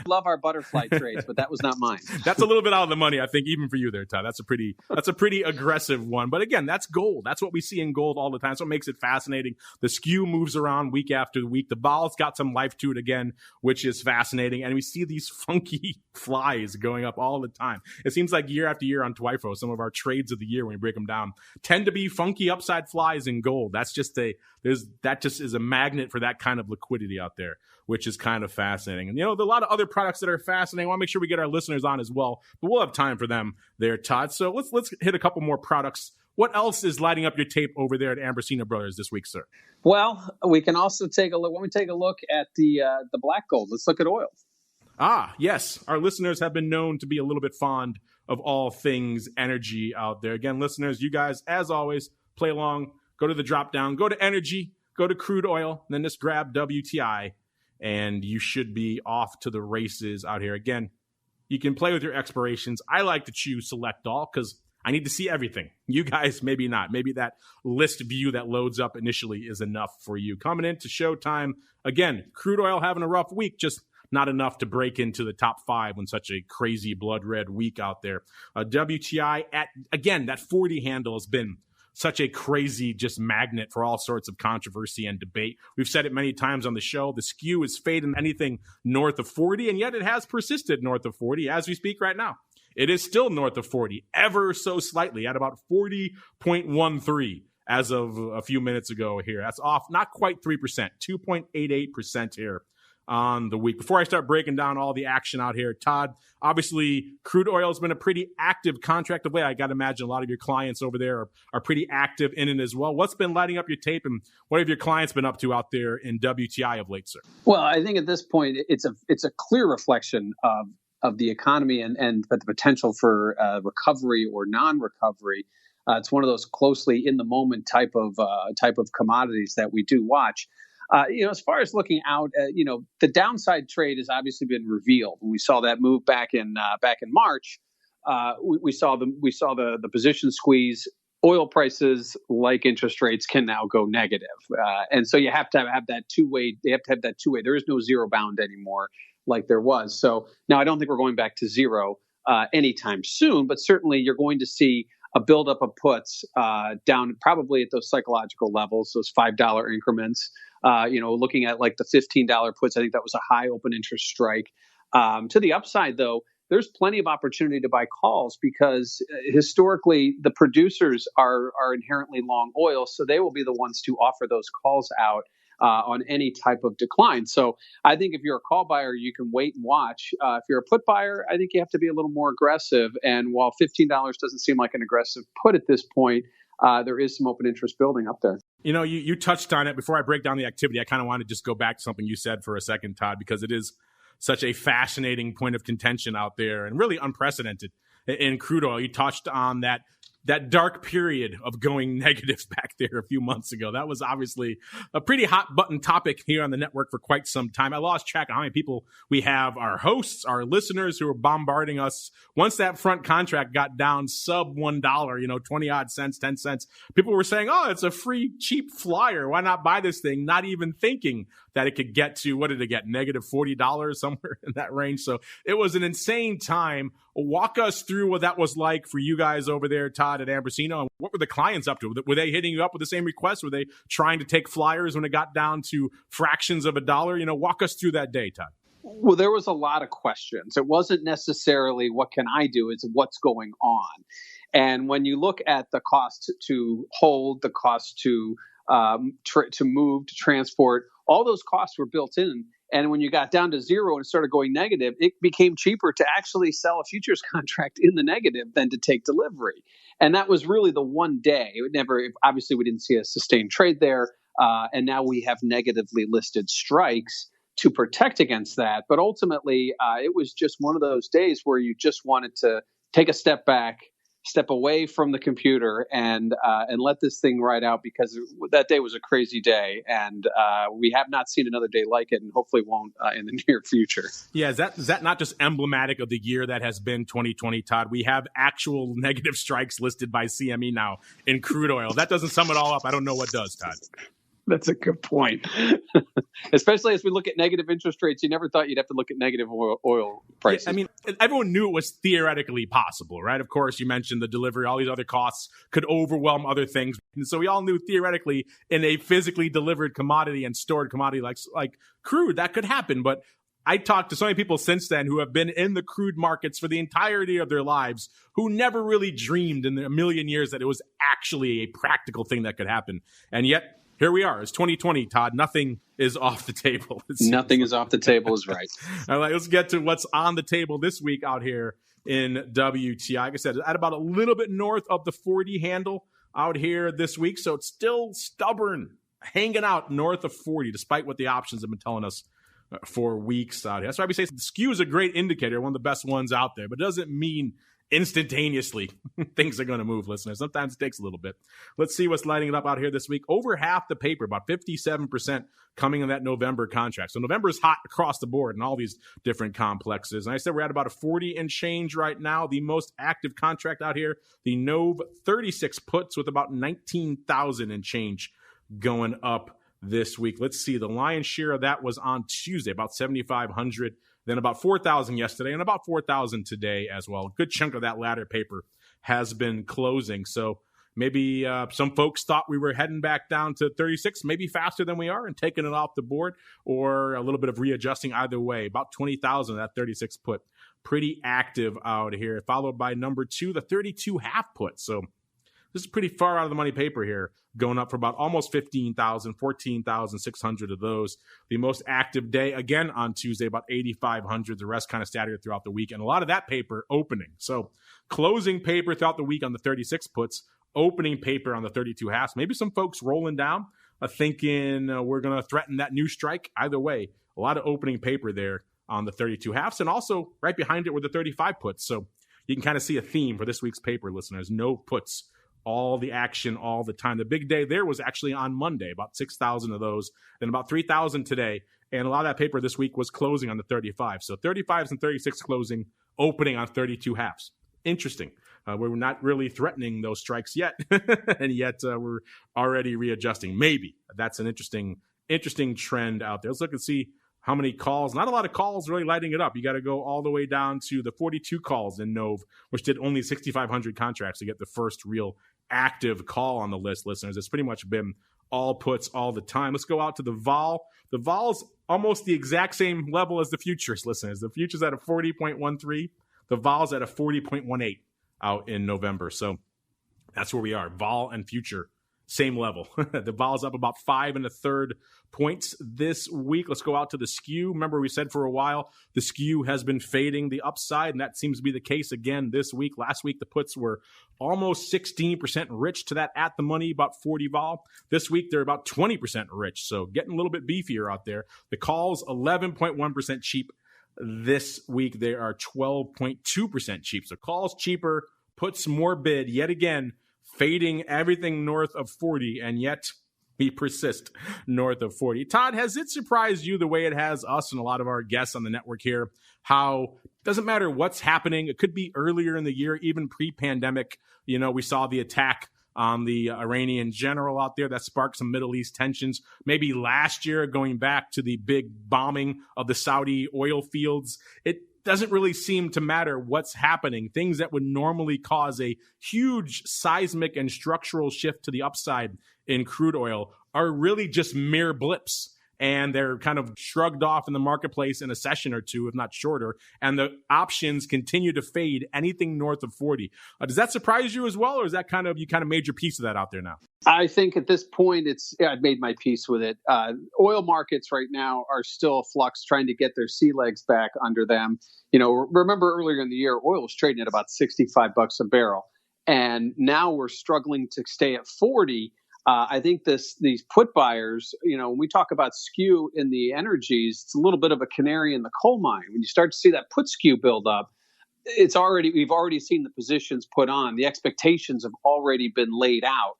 Love our butterfly trades, but that was not mine. That's a little bit out of the money, I think, even for you there, Todd. That's a pretty aggressive one. But again, that's gold. That's what we see in gold all the time. So it makes it fascinating. The skew moves around week after week. The vol's got some life to it again, which is fascinating. And we see these funky flies going up all the time. It seems like year after year on TWIFO, some of our trades of the year, when we break them down, tend to be funky upside flies in gold. That's just that just is a magnet for that kind of liquidity out there, which is kind of fascinating. And, there are a lot of other products that are fascinating. I want to make sure we get our listeners on as well, but we'll have time for them there, Todd. So let's hit a couple more products. What else is lighting up your tape over there at AMBROSINO Brothers this week, sir? Well, we can also take a look. When we take a look at the black gold, let's look at oil. Ah, yes. Our listeners have been known to be a little bit fond of all things energy out there. Again, listeners, you guys, as always, play along. Go to the drop down. Go to energy. Go to crude oil. And then just grab WTI. And you should be off to the races out here. Again, you can play with your expirations. I like to choose select all because I need to see everything. You guys, maybe not. Maybe that list view that loads up initially is enough for you. Coming into showtime, again, crude oil having a rough week, just not enough to break into the top 5 when such a crazy blood red week out there. WTI at, again, that 40 handle has been such a crazy just magnet for all sorts of controversy and debate. We've said it many times on the show. The skew is fading anything north of 40, and yet it has persisted north of 40 as we speak right now. It is still north of 40, ever so slightly, at about 40.13 as of a few minutes ago here. That's off not quite 3%, 2.88% here on the week. Before I start breaking down all the action out here, Todd, obviously crude oil has been a pretty active contract of late. I got to imagine a lot of your clients over there are pretty active in it as well. What's been lighting up your tape, and what have your clients been up to out there in WTI of late, sir? Well, I think at this point it's a clear reflection of the economy and the potential for recovery or non-recovery. It's one of those closely in the moment type of commodities that we do watch. As far as looking out, the downside trade has obviously been revealed. When we saw that move back in March, we saw the position squeeze. Oil prices, like interest rates, can now go negative, and so you have to have that two-way. They have to have that two-way. There is no zero bound anymore, like there was. So now I don't think we're going back to zero anytime soon, but certainly you're going to see a buildup of puts down probably at those psychological levels, those $5 increments. Looking at like the $15 puts, I think that was a high open interest strike. To the upside, though, there's plenty of opportunity to buy calls because historically the producers are inherently long oil, so they will be the ones to offer those calls out on any type of decline. So I think if you're a call buyer, you can wait and watch. If you're a put buyer, I think you have to be a little more aggressive. And while $15 doesn't seem like an aggressive put at this point, there is some open interest building up there. You touched on it. Before I break down the activity, I kind of want to just go back to something you said for a second, Todd, because it is such a fascinating point of contention out there and really unprecedented in crude oil. You touched on that dark period of going negative back there a few months ago. That was obviously a pretty hot button topic here on the network for quite some time. I lost track of how many people we have, our hosts, our listeners who are bombarding us. Once that front contract got down sub $1, 20 odd cents, 10 cents, people were saying, oh, it's a free, cheap flyer. Why not buy this thing? Not even thinking that it could get to, what did it get? Negative $40, somewhere in that range. So it was an insane time. Walk us through what that was like for you guys over there, Todd, at AMBROSINO. And what were the clients up to? Were they hitting you up with the same requests? Were they trying to take flyers when it got down to fractions of a dollar? Walk us through that day, Todd. Well, there was a lot of questions. It wasn't necessarily what can I do, it's what's going on. And when you look at the cost to hold, the cost to move, to transport, all those costs were built in. And when you got down to zero and started going negative, it became cheaper to actually sell a futures contract in the negative than to take delivery. And that was really the one day. Obviously, we didn't see a sustained trade there. And now we have negatively listed strikes to protect against that. But ultimately, it was just one of those days where you just wanted to take a step back, step away from the computer and let this thing ride out, because that day was a crazy day, and we have not seen another day like it, and hopefully won't in the near future. Yeah, is that not just emblematic of the year that has been 2020, Todd? We have actual negative strikes listed by CME now in crude oil. That doesn't sum it all up. I don't know what does, Todd. That's a good point. Especially as we look at negative interest rates, you never thought you'd have to look at negative oil prices. Yeah, I mean, everyone knew it was theoretically possible, right? Of course, you mentioned the delivery, all these other costs could overwhelm other things. And so we all knew theoretically in a physically delivered commodity and stored commodity like crude, that could happen. But I talked to so many people since then who have been in the crude markets for the entirety of their lives who never really dreamed in a million years that it was actually a practical thing that could happen. And yet, here we are. It's 2020, Todd. Nothing is off the table. Nothing is off the table is right. All right, let's get to what's on the table this week out here in WTI. Like I said, at about a little bit north of the 40 handle out here this week. So it's still stubborn, hanging out north of 40, despite what the options have been telling us for weeks out here. That's why we say the skew is a great indicator, one of the best ones out there, but it doesn't mean instantaneously things are going to move, listeners. Sometimes it takes a little bit. Let's see what's lighting it up out here this week. Over half the paper, about 57% coming in that November contract. So November is hot across the board in all these different complexes. And I said we're at about a 40 and change right now. The most active contract out here, the Nov 36 puts, with about 19,000 and change going up this week. Let's see. The lion's share of that was on Tuesday, about 7,500. Then about 4,000 yesterday and about 4,000 today as well. A good chunk of that latter paper has been closing. So maybe some folks thought we were heading back down to 36, maybe faster than we are, and taking it off the board, or a little bit of readjusting either way. About 20,000 that 36 put. Pretty active out here. Followed by number 2, the 32 half put. So this is pretty far out of the money paper here, going up for about almost 15,000, 14,600 of those. The most active day, again, on Tuesday, about 8,500. The rest kind of staggered throughout the week. And a lot of that paper opening. So closing paper throughout the week on the 36 puts, opening paper on the 32 halves. Maybe some folks rolling down, thinking we're going to threaten that new strike. Either way, a lot of opening paper there on the 32 halves. And also right behind it were the 35 puts. So you can kind of see a theme for this week's paper, listeners. No puts. All the action all the time. The big day there was actually on Monday, about 6,000 of those, then about 3,000 today. And a lot of that paper this week was closing on the 35. So 35s and 36 closing, opening on 32 halves. Interesting. We're not really threatening those strikes yet, and yet we're already readjusting. Maybe that's an interesting trend out there. Let's look and see how many calls? Not a lot of calls really lighting it up. You got to go all the way down to the 42 calls in Nove, which did only 6,500 contracts to get the first real active call on the list, listeners. It's pretty much been all puts all the time. Let's go out to the vol. The vol's almost the exact same level as the futures, listeners. The futures at a 40.13. The vol's at a 40.18 out in November. So that's where we are. Vol and future, same level. The vol's up about 5 1/3 points this week. Let's go out to the skew. Remember, we said for a while the skew has been fading the upside, and that seems to be the case again this week. Last week, the puts were almost 16% rich to that at the money, about 40 vol. This week, they're about 20% rich, so getting a little bit beefier out there. The calls, 11.1% cheap. This week, they are 12.2% cheap. So calls cheaper, puts more bid, yet again, fading everything north of 40, and yet we persist north of 40. Todd, has it surprised you the way it has us and a lot of our guests on the network here, how doesn't matter what's happening, it could be earlier in the year, even pre-pandemic, we saw the attack on the Iranian general out there that sparked some Middle East tensions. Maybe last year, going back to the big bombing of the Saudi oil fields, it doesn't really seem to matter what's happening. Things that would normally cause a huge seismic and structural shift to the upside in crude oil are really just mere blips. And they're kind of shrugged off in the marketplace in a session or two, if not shorter. And the options continue to fade anything north of 40. Does that surprise you as well? Or is that you made your piece of that out there now? I think at this point, I've made my peace with it. Oil markets right now are still flux, trying to get their sea legs back under them. Remember earlier in the year, oil was trading at about $65 a barrel. And now we're struggling to stay at 40. I think these put buyers, when we talk about skew in the energies, it's a little bit of a canary in the coal mine. When you start to see that put skew build up, we've already seen the positions put on. The expectations have already been laid out.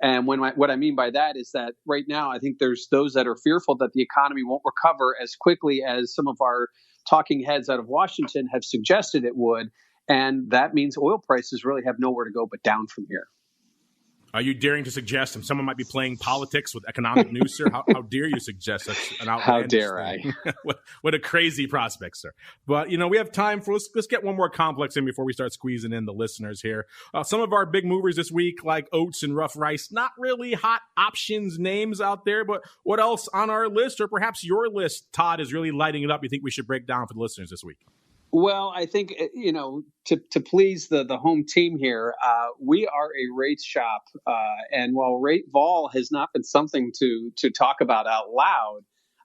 And what I mean by that is that right now, I think there's those that are fearful that the economy won't recover as quickly as some of our talking heads out of Washington have suggested it would. And that means oil prices really have nowhere to go but down from here. Are you daring to suggest someone might be playing politics with economic news, sir? How dare you suggest such an outlandish How dare thing? I? What a crazy prospect, sir. But, we have time for, let's get one more complex in before we start squeezing in the listeners here. Some of our big movers this week, like oats and rough rice, not really hot options names out there, but what else on our list, or perhaps your list, Todd, is really lighting it up you think we should break down for the listeners this week? Well, I think, to please the home team here, we are a rates shop. And while rate vol has not been something to talk about out loud,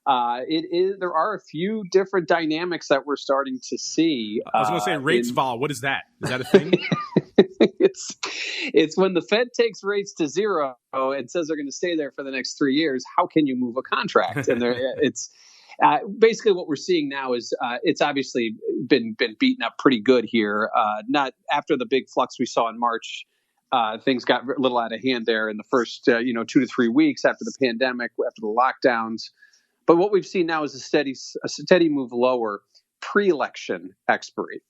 there are a few different dynamics that we're starting to see. I was going to say rates vol. What is that? Is that a thing? It's when the Fed takes rates to zero and says they're going to stay there for the next 3 years. How can you move a contract? And it's basically what we're seeing now is it's obviously been beaten up pretty good here. Not after the big flux we saw in March. Things got a little out of hand there in the first 2 to 3 weeks after the pandemic, after the lockdowns. But what we've seen now is a steady move lower pre-election expiry.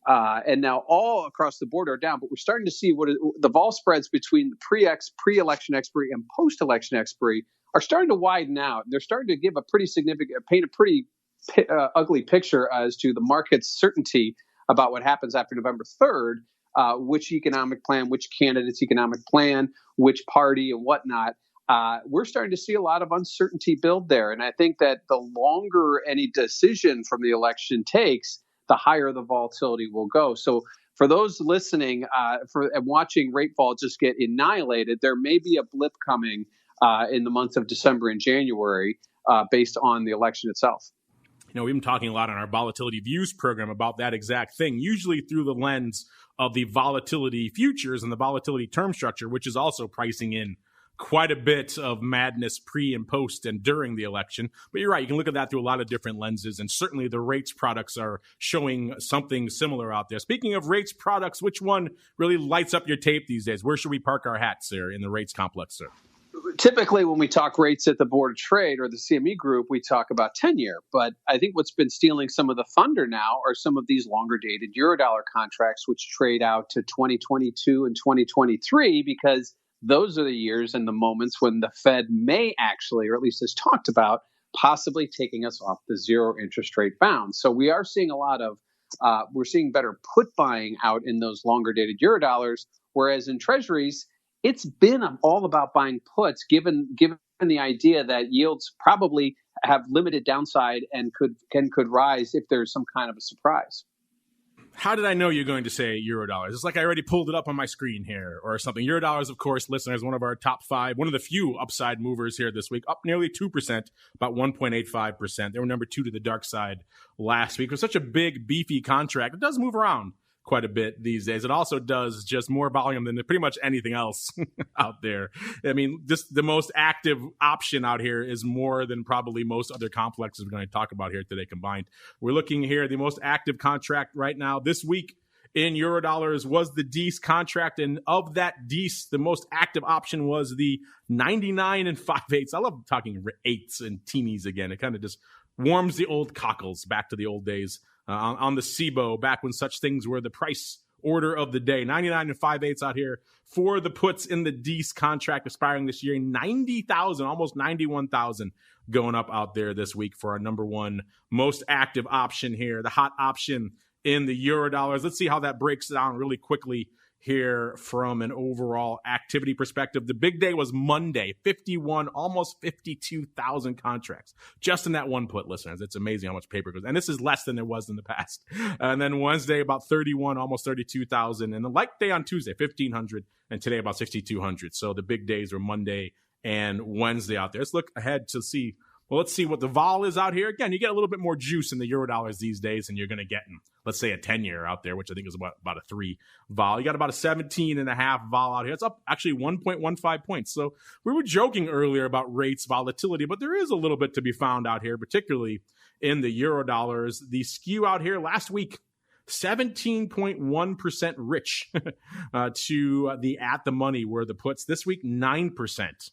And now all across the board are down, but we're starting to see the vol spreads between the pre-election expiry and post-election expiry are starting to widen out. They're starting to give paint a pretty ugly picture as to the market's certainty about what happens after November 3rd, which economic plan, which candidate's economic plan, which party and whatnot. We're starting to see a lot of uncertainty build there. And I think that the longer any decision from the election takes, the higher the volatility will go. So for those listening and watching rate vol just get annihilated, there may be a blip coming in the months of December and January based on the election itself. We've been talking a lot on our Volatility Views program about that exact thing, usually through the lens of the volatility futures and the volatility term structure, which is also pricing in quite a bit of madness pre and post and during the election. But you're right, you can look at that through a lot of different lenses, and certainly the rates products are showing something similar out there. Speaking of rates products, which one really lights up your tape these days? Where should we park our hats there in the rates complex, sir? Typically, when we talk rates at the Board of Trade or the CME Group, we talk about 10-year. But I think what's been stealing some of the thunder now are some of these longer-dated Eurodollar contracts, which trade out to 2022 and 2023, because those are the years and the moments when the Fed may actually, or at least has talked about, possibly taking us off the zero interest rate bound. So we are seeing a lot of we're seeing better put buying out in those longer dated Eurodollars, whereas in treasuries, it's been all about buying puts, given the idea that yields probably have limited downside and could rise if there's some kind of a surprise. How did I know you're going to say Eurodollars? It's like I already pulled it up on my screen here or something. Eurodollars, of course, listeners, one of our top 5, one of the few upside movers here this week, up nearly 2%, about 1.85%. They were number 2 to the dark side last week. It was such a big, beefy contract. It does move around quite a bit these days. It also does just more volume than pretty much anything else out there. I mean, just the most active option out here is more than probably most other complexes we're going to talk about here today combined. We're looking here, the most active contract right now this week in Eurodollars was the DEES contract, and of that DEES, the most active option was the 99 and 5/8. I love talking eights and teenies again. It kind of just warms the old cockles back to the old days. On the SIBO, back when such things were the price order of the day. 99 and 5/8 out here for the puts in the DEES contract expiring this year. 90,000, almost 91,000 going up out there this week for our number one most active option here, the hot option in the Eurodollars. Let's see how that breaks down really quickly here from an overall activity perspective. The big day was Monday, 51, almost 52,000 contracts just in that one put, listeners. It's amazing how much paper goes. And this is less than it was in the past. And then Wednesday, about 31, almost 32,000. And the like day on Tuesday, 1,500. And today, about 6,200. So the big days were Monday and Wednesday out there. Let's look ahead to see. Well, let's see what the vol is out here. Again, you get a little bit more juice in the Eurodollars these days than you're going to get in, let's say, a 10-year out there, which I think is about a 3 vol. You got about a 17.5 vol out here. It's up actually 1.15 points. So we were joking earlier about rates volatility, but there is a little bit to be found out here, particularly in the Eurodollars. The skew out here last week, 17.1% rich to the at the money were the puts. This week, 9%.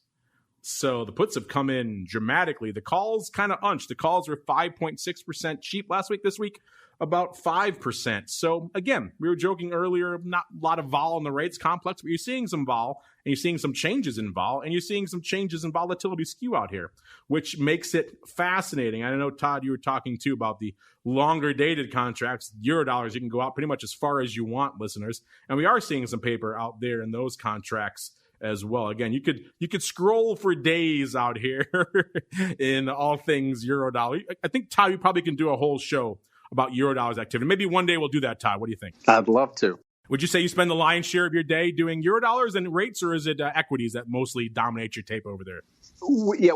So the puts have come in dramatically. The calls kind of unched. The calls were 5.6% cheap last week. This week, about 5%. So again, we were joking earlier, not a lot of vol in the rates complex, but you're seeing some vol, and you're seeing some changes in vol, and you're seeing some changes in volatility skew out here, which makes it fascinating. I know, Todd, you were talking too about the longer dated contracts, Eurodollars. You can go out pretty much as far as you want, listeners. And we are seeing some paper out there in those contracts as well. Again, you could scroll for days out here in all things Eurodollar. I think, Todd, you probably can do a whole show about Eurodollars activity. Maybe one day we'll do that, Todd. What do you think? I'd love to. Would you say you spend the lion's share of your day doing Eurodollars and rates, or is it equities that mostly dominate your tape over there? Yeah,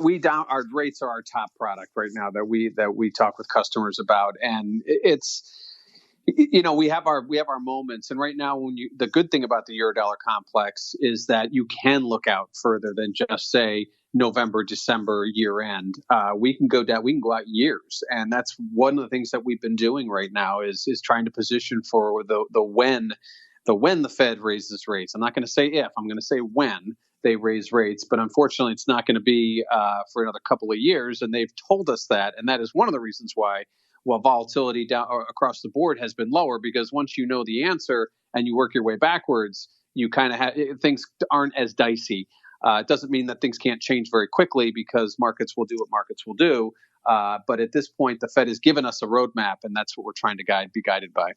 our rates are our top product right now that we talk with customers about, and it's, you know, we have our moments, and right now, the good thing about the Eurodollar complex is that you can look out further than just say November, December, year end. We can go out years, and that's one of the things that we've been doing right now is trying to position for the when the Fed raises rates. I'm not going to say if, I'm going to say when they raise rates, but unfortunately, it's not going to be for another couple of years, and they've told us that, and that is one of the reasons why. Well, volatility down across the board has been lower, because once you know the answer and you work your way backwards, you kind of have things aren't as dicey. It doesn't mean that things can't change very quickly, because markets will do what markets will do. But at this point, the Fed has given us a roadmap, and that's what we're trying to be guided by.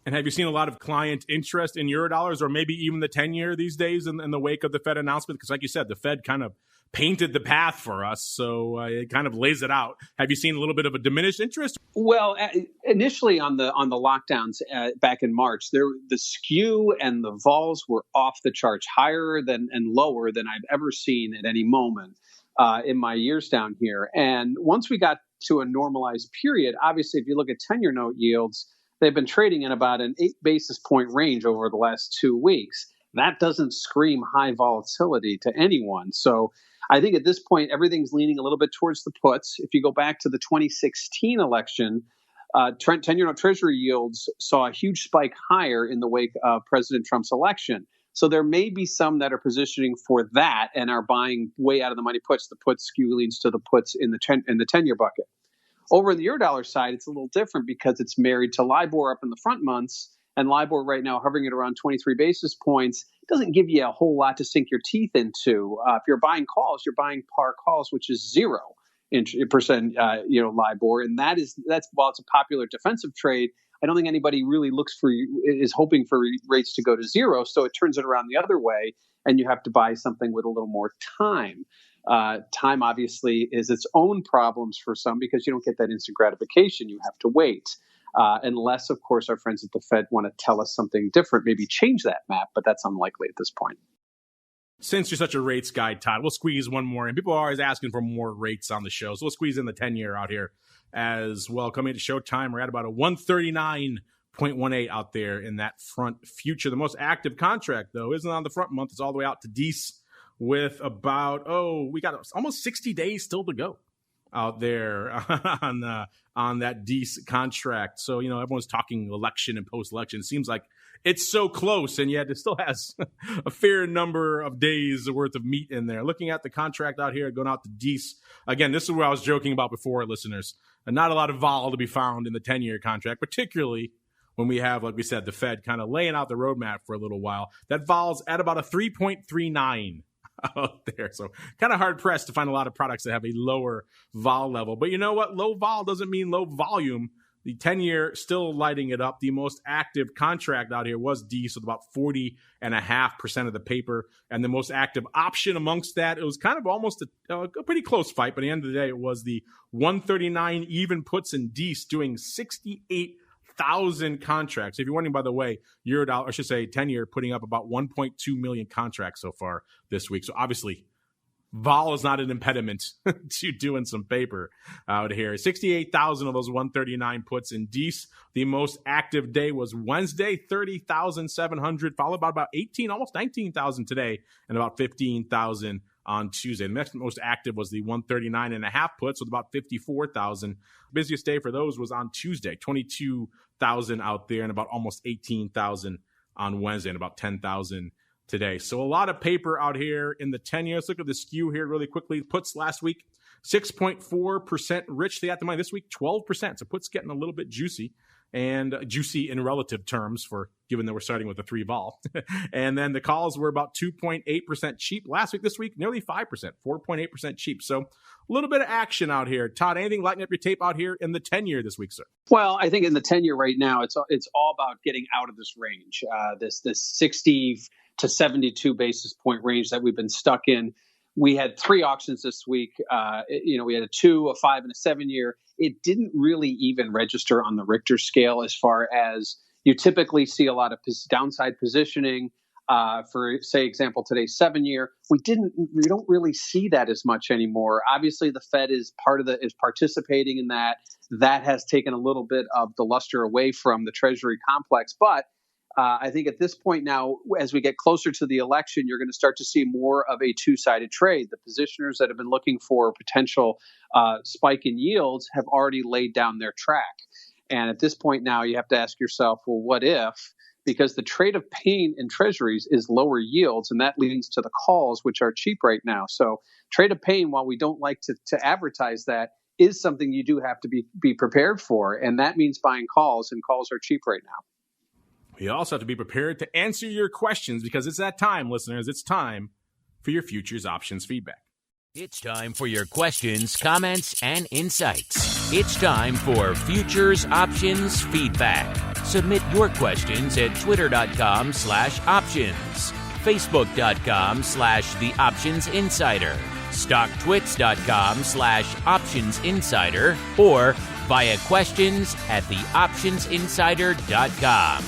And have you seen a lot of client interest in Eurodollars, or maybe even the 10-year these days in the wake of the Fed announcement? Because like you said, the Fed kind of painted the path for us, so it kind of lays it out. Have you seen a little bit of a diminished interest? Well, initially on the lockdowns back in March, the skew and the vols were off the charts, higher and lower than I've ever seen at any moment in my years down here. And once we got to a normalized period, obviously, if you look at 10-year note yields, they've been trading in about an 8 basis point range over the last 2 weeks. That doesn't scream high volatility to anyone. So I think at this point, everything's leaning a little bit towards the puts. If you go back to the 2016 election, 10-year note Treasury yields saw a huge spike higher in the wake of President Trump's election. So there may be some that are positioning for that and are buying way out of the money puts. The put skew leans to the puts in the 10-year bucket. Over in the Eurodollar side, it's a little different because it's married to LIBOR up in the front months. And LIBOR right now hovering at around 23 basis points doesn't give you a whole lot to sink your teeth into. If you're buying calls, you're buying par calls, which is zero. percent LIBOR, and that's while it's a popular defensive trade, I don't think anybody really is hoping for rates to go to zero. So it turns it around the other way, and you have to buy something with a little more time. Time obviously is its own problems for some because you don't get that instant gratification. You have to wait. Unless, of course, our friends at the Fed want to tell us something different, maybe change that map, but that's unlikely at this point. Since you're such a rates guy, Todd, we'll squeeze one more in. People are always asking for more rates on the show, so we'll squeeze in the 10-year out here as well. Coming to showtime, we're at about a 139.18 out there in that front future. The most active contract, though, isn't on the front month. It's all the way out to Dece with about, we got almost 60 days still to go out there on that Dece contract. So, everyone's talking election and post-election. It seems like it's so close, and yet it still has a fair number of days worth of meat in there. Looking at the contract out here, going out to Dece. Again, this is what I was joking about before, listeners. Not a lot of vol to be found in the 10-year contract, particularly when we have, like we said, the Fed kind of laying out the roadmap for a little while. That vol's at about a 3.39 out there. So kind of hard pressed to find a lot of products that have a lower vol level. But you know what? Low vol doesn't mean low volume. The 10-year still lighting it up. The most active contract out here was Dece with about 40.5% of the paper. And the most active option amongst that, it was kind of almost a pretty close fight. But at the end of the day, it was the 139 even puts in Dece doing 68,000 contracts. If you're wondering, by the way, Eurodollar, I should say 10-year, putting up about 1.2 million contracts so far this week. So obviously, vol is not an impediment to doing some paper out here. 68,000 of those 139 puts in Dece. The most active day was Wednesday, 30,700, followed by about 18, almost 19,000 today, and about 15,000 on Tuesday. The next most active was the 139.5 puts with about 54,000. Busiest day for those was on Tuesday, 22,000 out there, and about almost 18,000 on Wednesday, and about 10,000 today. So a lot of paper out here in the 10-year. Let's look at the skew here really quickly. Puts last week, 6.4% rich. They got the money this week, 12%. So puts getting a little bit juicy, and juicy in relative terms given that we're starting with a 3 vol. And then the calls were about 2.8% cheap last week. This week, nearly 5%, 4.8% cheap. So a little bit of action out here. Todd, anything lighting up your tape out here in the 10-year this week, sir? Well, I think in the 10-year right now, it's all about getting out of this range, this 60 to 72 basis point range that we've been stuck in. We had 3 auctions this week. We had a 2, a 5, and a 7-year. It didn't really even register on the Richter scale as far as you typically see a lot of downside positioning. For, say, example, today's 7-year, we don't really see that as much anymore. Obviously, the Fed is participating in that. That has taken a little bit of the luster away from the Treasury complex, but I think at this point now, as we get closer to the election, you're going to start to see more of a two-sided trade. The positioners that have been looking for a potential spike in yields have already laid down their track. And at this point now, you have to ask yourself, well, what if? Because the trade of pain in treasuries is lower yields, and that leads to the calls, which are cheap right now. So trade of pain, while we don't like to advertise that, is something you do have to be prepared for. And that means buying calls, and calls are cheap right now. You also have to be prepared to answer your questions because it's that time, listeners. It's time for your futures options feedback. It's time for your questions, comments, and insights. It's time for Futures Options Feedback. Submit your questions at twitter.com/options, facebook.com/The Options Insider, stocktwits.com/Options Insider, or via questions at theoptionsinsider.com.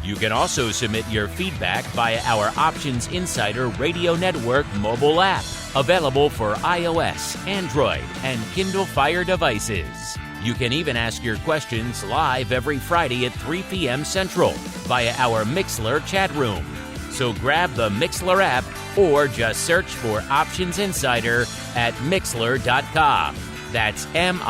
You can also submit your feedback via our Options Insider Radio Network mobile app, available for iOS, Android, and Kindle Fire devices. You can even ask your questions live every Friday at 3 p.m. Central via our Mixlr chat room. So grab the Mixlr app or just search for Options Insider at Mixlr.com. That's MIXLR.com.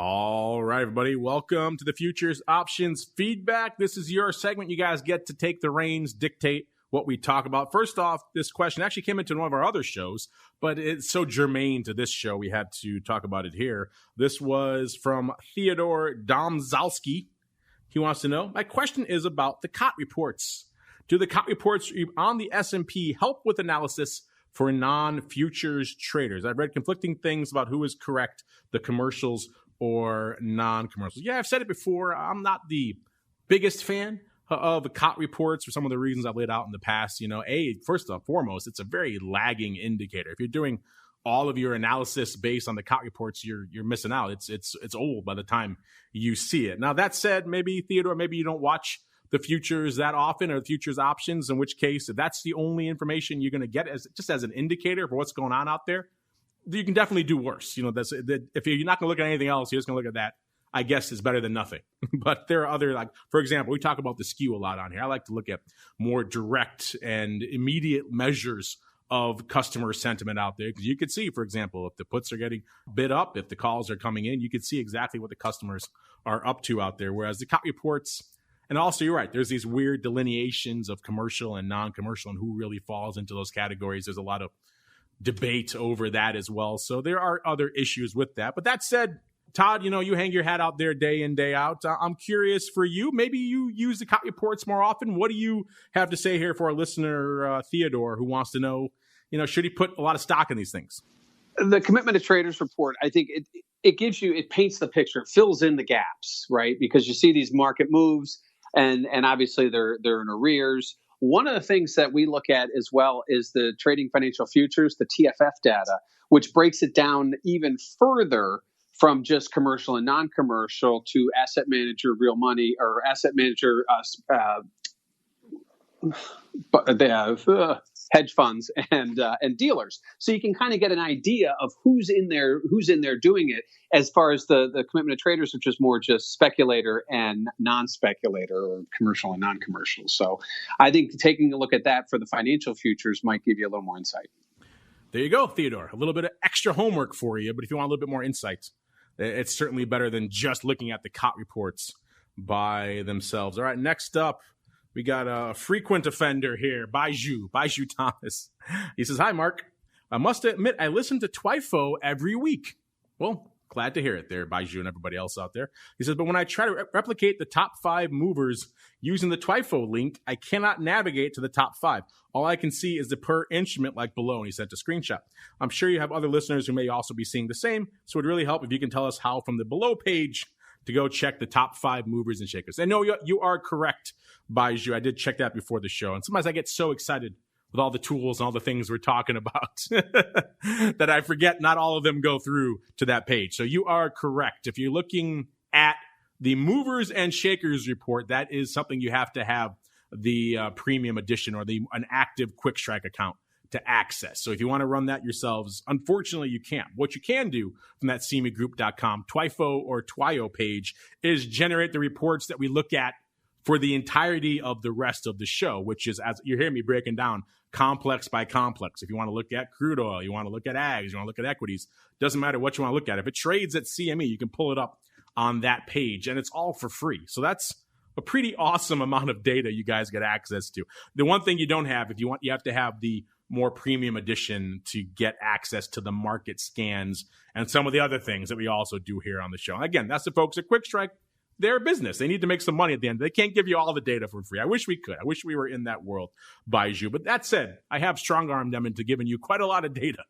All right, everybody. Welcome to the Futures Options Feedback. This is your segment. You guys get to take the reins, dictate what we talk about. First off, this question actually came into one of our other shows, but it's so germane to this show, we had to talk about it here. This was from Theodore Domzalski. He wants to know, my question is about the COT reports. Do the COT reports on the S&P help with analysis for non-futures traders? I've read conflicting things about who is correct, the commercials or non-commercials. Yeah, I've said it before. I'm not the biggest fan of the COT reports for some of the reasons I've laid out in the past. First and foremost, it's a very lagging indicator. If you're doing all of your analysis based on the COT reports, you're missing out. It's old by the time you see it. Now, that said, maybe, Theodore, maybe you don't watch the futures that often, or the futures options, in which case, if that's the only information you're going to get as an indicator for what's going on out there, you can definitely do worse. If you're not going to look at anything else, you're just going to look at that, I guess, is better than nothing. But there are other, for example, we talk about the skew a lot on here. I like to look at more direct and immediate measures of customer sentiment out there, because you could see, for example, if the puts are getting bid up, if the calls are coming in, you could see exactly what the customers are up to out there. Whereas the COT reports, and also, you're right, there's these weird delineations of commercial and non-commercial and who really falls into those categories. There's a lot of debate over that as well. So there are other issues with that. But that said, Todd, you hang your hat out there day in, day out. I'm curious for you. Maybe you use the COT reports more often. What do you have to say here for our listener, Theodore, who wants to know, should he put a lot of stock in these things? The Commitment to Traders report, I think it paints the picture, it fills in the gaps, right? Because you see these market moves, and obviously they're in arrears. One of the things that we look at as well is the Trading Financial Futures, the TFF data, which breaks it down even further from just commercial and non-commercial to asset manager, real money, or asset manager, hedge funds and dealers. So you can kind of get an idea of who's in there doing it, as far as the Commitment to Traders, which is more just speculator and non-speculator, or commercial and non-commercial. So I think taking a look at that for the financial futures might give you a little more insight. There you go, Theodore. A little bit of extra homework for you, but if you want a little bit more insight, it's certainly better than just looking at the COT reports by themselves. All right, next up, we got a frequent offender here, Baiju Thomas. He says, "Hi, Mark. I must admit I listen to TWIFO every week." Well, glad to hear it there, Baiju and everybody else out there. He says, "But when I try to replicate the top 5 movers using the TWIFO link, I cannot navigate to the top 5. All I can see is the per instrument like below." And he sent a screenshot. "I'm sure you have other listeners who may also be seeing the same, so it would really help if you can tell us how from the below page to go check the top 5 movers and shakers." And no, you are correct, Baiju. I did check that before the show. And sometimes I get so excited with all the tools and all the things we're talking about that I forget not all of them go through to that page. So you are correct. If you're looking at the movers and shakers report, that is something you have to have the premium edition or an active QUIKSTRIKE account to access. So if you want to run that yourselves, unfortunately you can't. What you can do from that CMEgroup.com TWIFO or TWIO page is generate the reports that we look at for the entirety of the rest of the show, which is, as you're hearing me breaking down, complex by complex. If you want to look at crude oil, you want to look at ags, you want to look at equities, doesn't matter what you want to look at. If it trades at CME, you can pull it up on that page, and it's all for free. So that's a pretty awesome amount of data you guys get access to. The one thing you don't have, if you want, you have to have the more premium edition to get access to the market scans and some of the other things that we also do here on the show. And again, that's the folks at QUIKSTRIKE. They're a business. They need to make some money at the end. They can't give you all the data for free. I wish we could. I wish we were in that world, Baiju. But that said, I have strong-armed them into giving you quite a lot of data,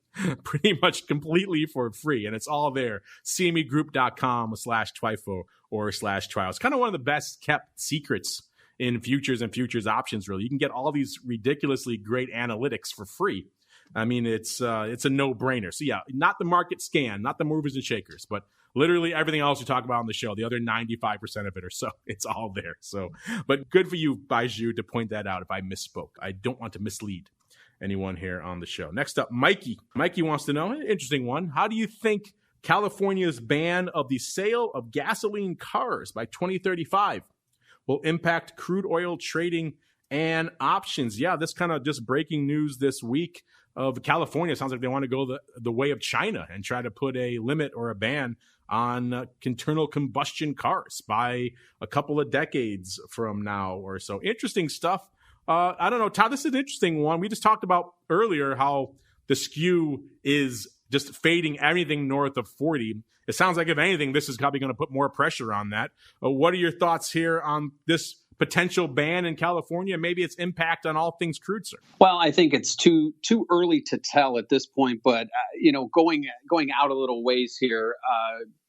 pretty much completely for free. And it's all there, CMEgroup.com/TWIFO or /trial. It's kind of one of the best kept secrets in futures and futures options, really. You can get all these ridiculously great analytics for free. I mean, it's a no-brainer. So yeah, not the market scan, not the movers and shakers, but literally everything else we talk about on the show, the other 95% of it or so, it's all there. So, but good for you, Baiju, to point that out if I misspoke. I don't want to mislead anyone here on the show. Next up, Mikey. Mikey wants to know, interesting one, how do you think California's ban of the sale of gasoline cars by 2035 will impact crude oil trading and options? Yeah, this kind of just breaking news this week of California. Sounds like they want to go the way of China and try to put a limit or a ban on internal combustion cars by a couple of decades from now or so. Interesting stuff. I don't know, Todd, this is an interesting one. We just talked about earlier how the skew is just fading everything north of 40. It sounds like, if anything, this is probably going to put more pressure on that. What are your thoughts here on this potential ban in California, maybe its impact on all things crude, sir? Well, I think it's too early to tell at this point, but going out a little ways here,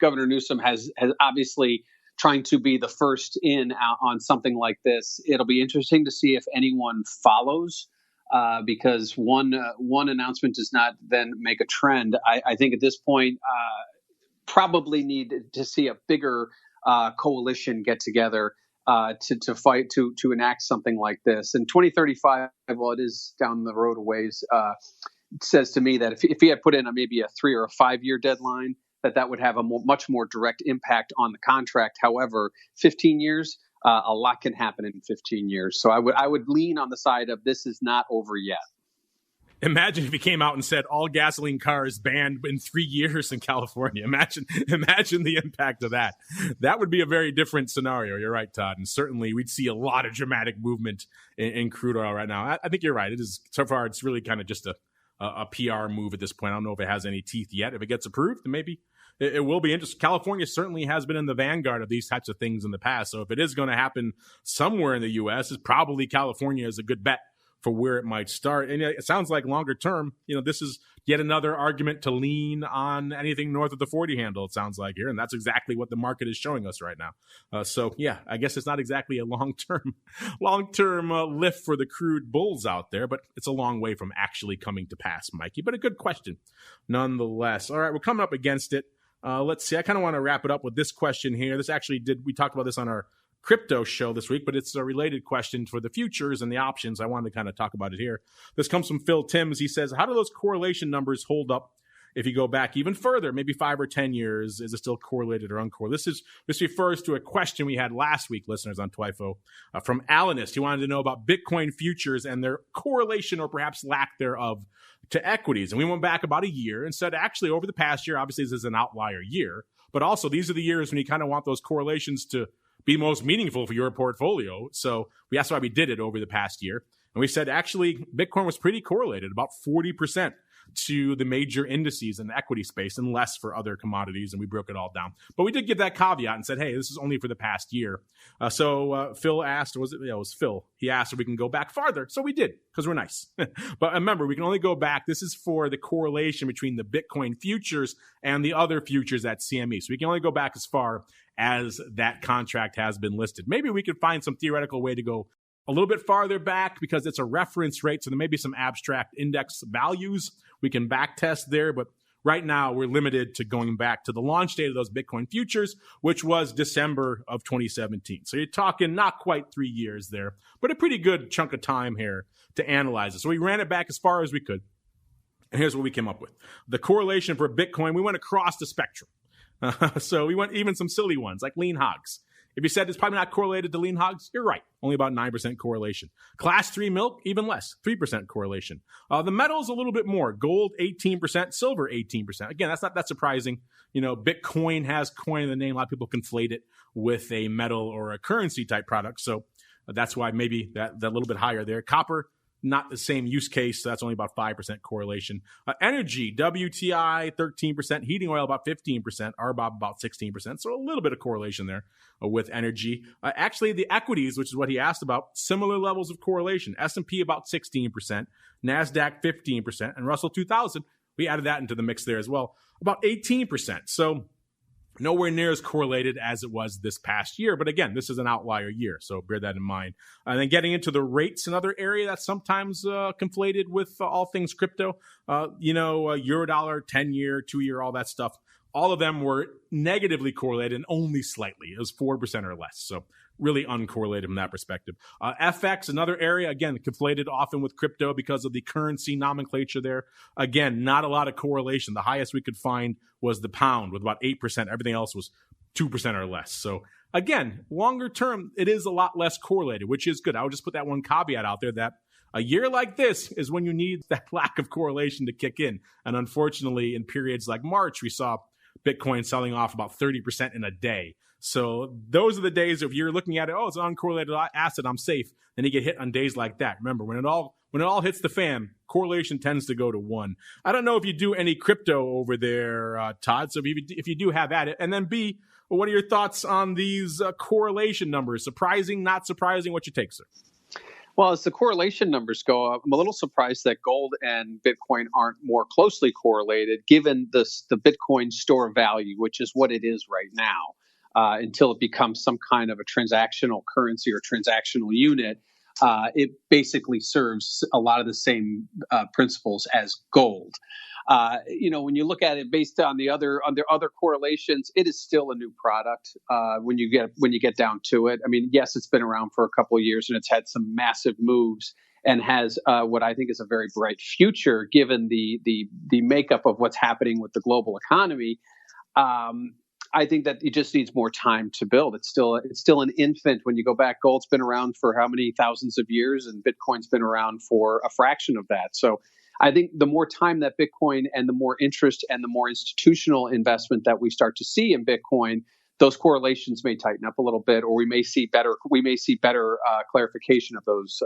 Governor Newsom has obviously trying to be the first in on something like this. It'll be interesting to see if anyone follows, because one announcement does not then make a trend. I think at this point, probably need to see a bigger coalition get together to fight to enact something like this. And 2035, well, it is down the road a ways. Says to me that if he had put in maybe a 3 or a 5 year deadline, that would have a much more direct impact on the contract. However, 15 years, a lot can happen in 15 years. So I would lean on the side of this is not over yet. Imagine if he came out and said all gasoline cars banned in 3 years in California. Imagine the impact of that. That would be a very different scenario. You're right, Todd. And certainly we'd see a lot of dramatic movement in crude oil right now. I think you're right. It is, so far, it's really kind of just a PR move at this point. I don't know if it has any teeth yet. If it gets approved, then maybe it will be interesting. California certainly has been in the vanguard of these types of things in the past. So if it is going to happen somewhere in the U.S., it's probably California is a good bet for where it might start. And it sounds like longer term, this is yet another argument to lean on anything north of the 40 handle, it sounds like here. And that's exactly what the market is showing us right now. So yeah, I guess it's not exactly a long-term lift for the crude bulls out there, but it's a long way from actually coming to pass, Mikey. But a good question nonetheless. All right, we're coming up against it. Let's see. I kind of want to wrap it up with this question here. We talked about this on our crypto show this week, but it's a related question for the futures and the options. I wanted to kind of talk about it here. This comes from Phil Timms. He says, how do those correlation numbers hold up if you go back even further, maybe 5 or 10 years? Is it still correlated or uncorrelated? This refers to a question we had last week, listeners on TWIFO, from Alanist. He wanted to know about Bitcoin futures and their correlation or perhaps lack thereof to equities. And we went back about a year and said, actually, over the past year, obviously this is an outlier year, but also these are the years when you kind of want those correlations to be most meaningful for your portfolio. So that's why we did it over the past year. And we said, actually, Bitcoin was pretty correlated, about 40% to the major indices in the equity space and less for other commodities. And we broke it all down. But we did give that caveat and said, hey, this is only for the past year. So Phil asked, it was Phil. He asked if we can go back farther. So we did, because we're nice. But remember, we can only go back. This is for the correlation between the Bitcoin futures and the other futures at CME. So we can only go back as far as that contract has been listed. Maybe we could find some theoretical way to go a little bit farther back because it's a reference rate. So there may be some abstract index values we can back test there. But right now we're limited to going back to the launch date of those Bitcoin futures, which was December of 2017. So you're talking not quite 3 years there, but a pretty good chunk of time here to analyze it. So we ran it back as far as we could. And here's what we came up with. The correlation for Bitcoin, we went across the spectrum. So we went even some silly ones like lean hogs. If you said it's probably not correlated to lean hogs, you're right. Only about 9% correlation. Class 3 milk, even less, 3% correlation. The metals, a little bit more. Gold, 18%. Silver, 18%. Again, that's not that surprising. Bitcoin has coin in the name. A lot of people conflate it with a metal or a currency type product. So that's why maybe that little bit higher there. Copper, not the same use case. So that's only about 5% correlation. Energy, WTI, 13%. Heating oil, about 15%. RBOB, about 16%. So a little bit of correlation there with energy. Actually, the equities, which is what he asked about, similar levels of correlation. S&P, about 16%. NASDAQ, 15%. And Russell 2000, we added that into the mix there as well, about 18%. So nowhere near as correlated as it was this past year. But again, this is an outlier year, so bear that in mind. And then getting into the rates, another area that's sometimes conflated with all things crypto. Eurodollar, 10-year, 2-year, all that stuff. All of them were negatively correlated and only slightly. It was 4% or less. So really uncorrelated from that perspective. FX, another area, again, conflated often with crypto because of the currency nomenclature there. Again, not a lot of correlation. The highest we could find was the pound with about 8%. Everything else was 2% or less. So again, longer term, it is a lot less correlated, which is good. I would just put that one caveat out there that a year like this is when you need that lack of correlation to kick in. And unfortunately, in periods like March, we saw Bitcoin selling off about 30% in a day. So those are the days if you're looking at it, it's an uncorrelated asset, I'm safe. Then you get hit on days like that. Remember, when when it all hits the fan, correlation tends to go to 1. I don't know if you do any crypto over there, Todd. So if you do, have at it. And then B, what are your thoughts on these correlation numbers? Surprising, not surprising? What's your take, sir? Well, as the correlation numbers go up, I'm a little surprised that gold and Bitcoin aren't more closely correlated, given the Bitcoin store value, which is what it is right now, until it becomes some kind of a transactional currency or transactional unit. It basically serves a lot of the same principles as gold. When you look at it based on the other correlations, it is still a new product when you get down to it. I mean, yes, it's been around for a couple of years and it's had some massive moves and has what I think is a very bright future given the makeup of what's happening with the global economy. I think that it just needs more time to build. It's still an infant. When you go back, gold's been around for how many thousands of years, and Bitcoin's been around for a fraction of that. So I think the more time that Bitcoin and the more interest and the more institutional investment that we start to see in Bitcoin, those correlations may tighten up a little bit, or we may see better clarification of those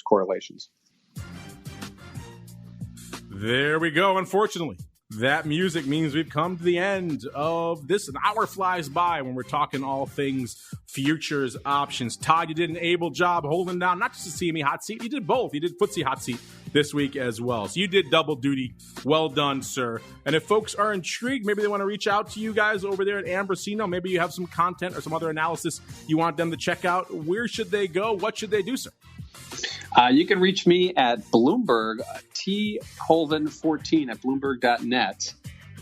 correlations. There we go. Unfortunately, that music means we've come to the end of this. An hour flies by when we're talking all things futures options. Todd, you did an able job holding down not just the CME hot seat, you did both. You did FTSE hot seat this week as well. So you did double duty. Well done, sir. And if folks are intrigued, maybe they want to reach out to you guys over there at Ambrosino. Maybe you have some content or some other analysis you want them to check out. Where should they go? What should they do, sir? You can reach me at Bloomberg, TColvin14 at Bloomberg.net.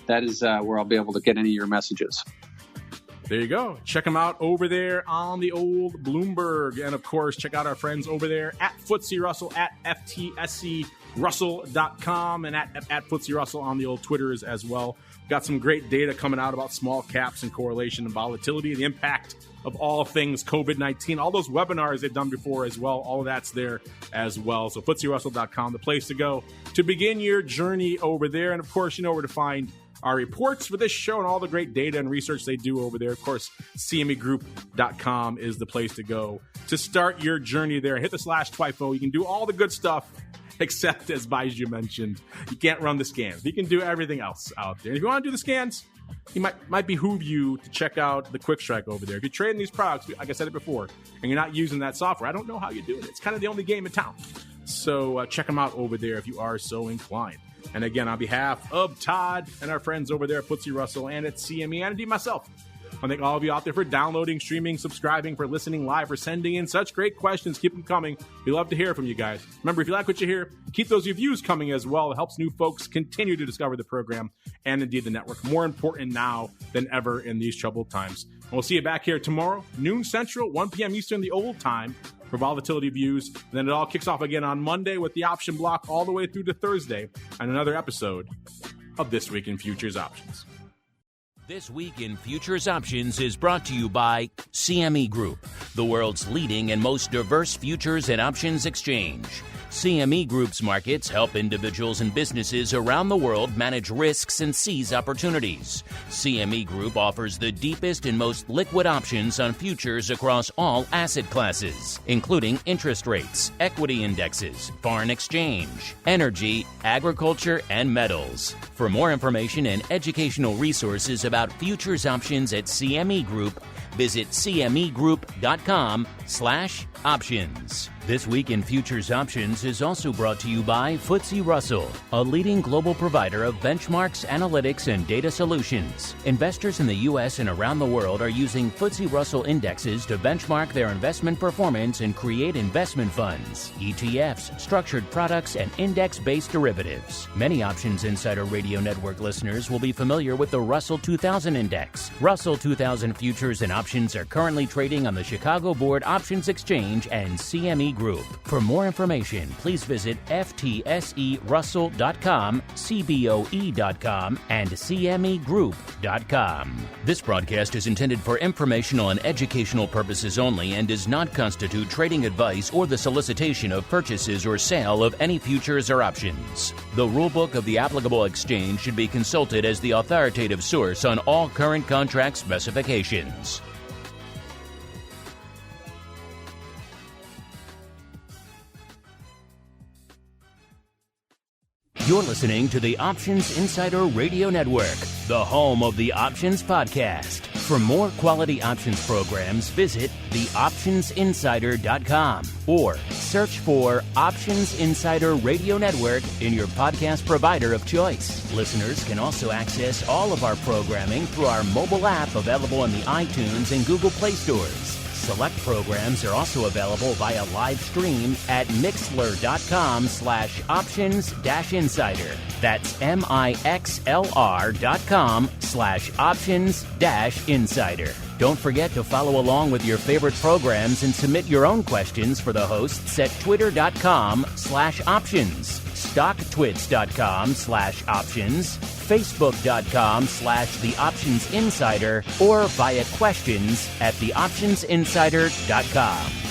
That is where I'll be able to get any of your messages. There you go. Check them out over there on the old Bloomberg. And, of course, check out our friends over there at FTSE Russell, at FTSERussell.com, and at FTSE Russell on the old Twitters as well. Got some great data coming out about small caps and correlation and volatility, the impact of all things COVID-19, all those webinars they've done before as well. All of that's there as well. So FTSERussell.com, the place to go to begin your journey over there. And, of course, you know where to find our reports for this show and all the great data and research they do over there. Of course, CMEgroup.com is the place to go to start your journey there. Hit the /TWIFO. You can do all the good stuff, except, as Baiju mentioned, you can't run the scans. You can do everything else out there. And if you want to do the scans, it might behoove you to check out the QUIKSTRIKE over there. If you're trading these products, like I said it before, and you're not using that software, I don't know how you're doing it. It's kind of the only game in town. So check them out over there if you are so inclined. And again, on behalf of Todd and our friends over there at FTSE Russell and at CME, and indeed myself, I thank all of you out there for downloading, streaming, subscribing, for listening live, for sending in such great questions. Keep them coming. We love to hear from you guys. Remember, if you like what you hear, keep those reviews coming as well. It helps new folks continue to discover the program and indeed the network. More important now than ever in these troubled times. And we'll see you back here tomorrow, noon Central, 1 p.m. Eastern, the old time, for volatility views. And then it all kicks off again on Monday with the option block all the way through to Thursday and another episode of This Week in Futures Options. This Week in Futures Options is brought to you by CME Group, the world's leading and most diverse futures and options exchange. CME Group's markets help individuals and businesses around the world manage risks and seize opportunities. CME Group offers the deepest and most liquid options on futures across all asset classes, including interest rates, equity indexes, foreign exchange, energy, agriculture, and metals. For more information and educational resources about futures options at CME Group, visit cmegroup.com/options. This Week in Futures Options is also brought to you by FTSE Russell, a leading global provider of benchmarks, analytics, and data solutions. Investors in the U.S. and around the world are using FTSE Russell indexes to benchmark their investment performance and create investment funds, ETFs, structured products, and index-based derivatives. Many Options Insider Radio Network listeners will be familiar with the Russell 2000 Index. Russell 2000 futures and options are currently trading on the Chicago Board Options Exchange and CME Group. For more information, please visit ftserussell.com, cboe.com, and cmegroup.com. This broadcast is intended for informational and educational purposes only and does not constitute trading advice or the solicitation of purchases or sale of any futures or options. The rulebook of the applicable exchange should be consulted as the authoritative source on all current contract specifications. You're listening to the Options Insider Radio Network, the home of the Options Podcast. For more quality options programs, visit theoptionsinsider.com or search for Options Insider Radio Network in your podcast provider of choice. Listeners can also access all of our programming through our mobile app available in the iTunes and Google Play stores. Select programs are also available via live stream at mixlr.com/options-insider. That's mixlr.com/options-insider. Don't forget to follow along with your favorite programs and submit your own questions for the hosts at twitter.com/options, stocktwits.com/options, facebook.com/theoptionsinsider, or via questions at theoptionsinsider.com.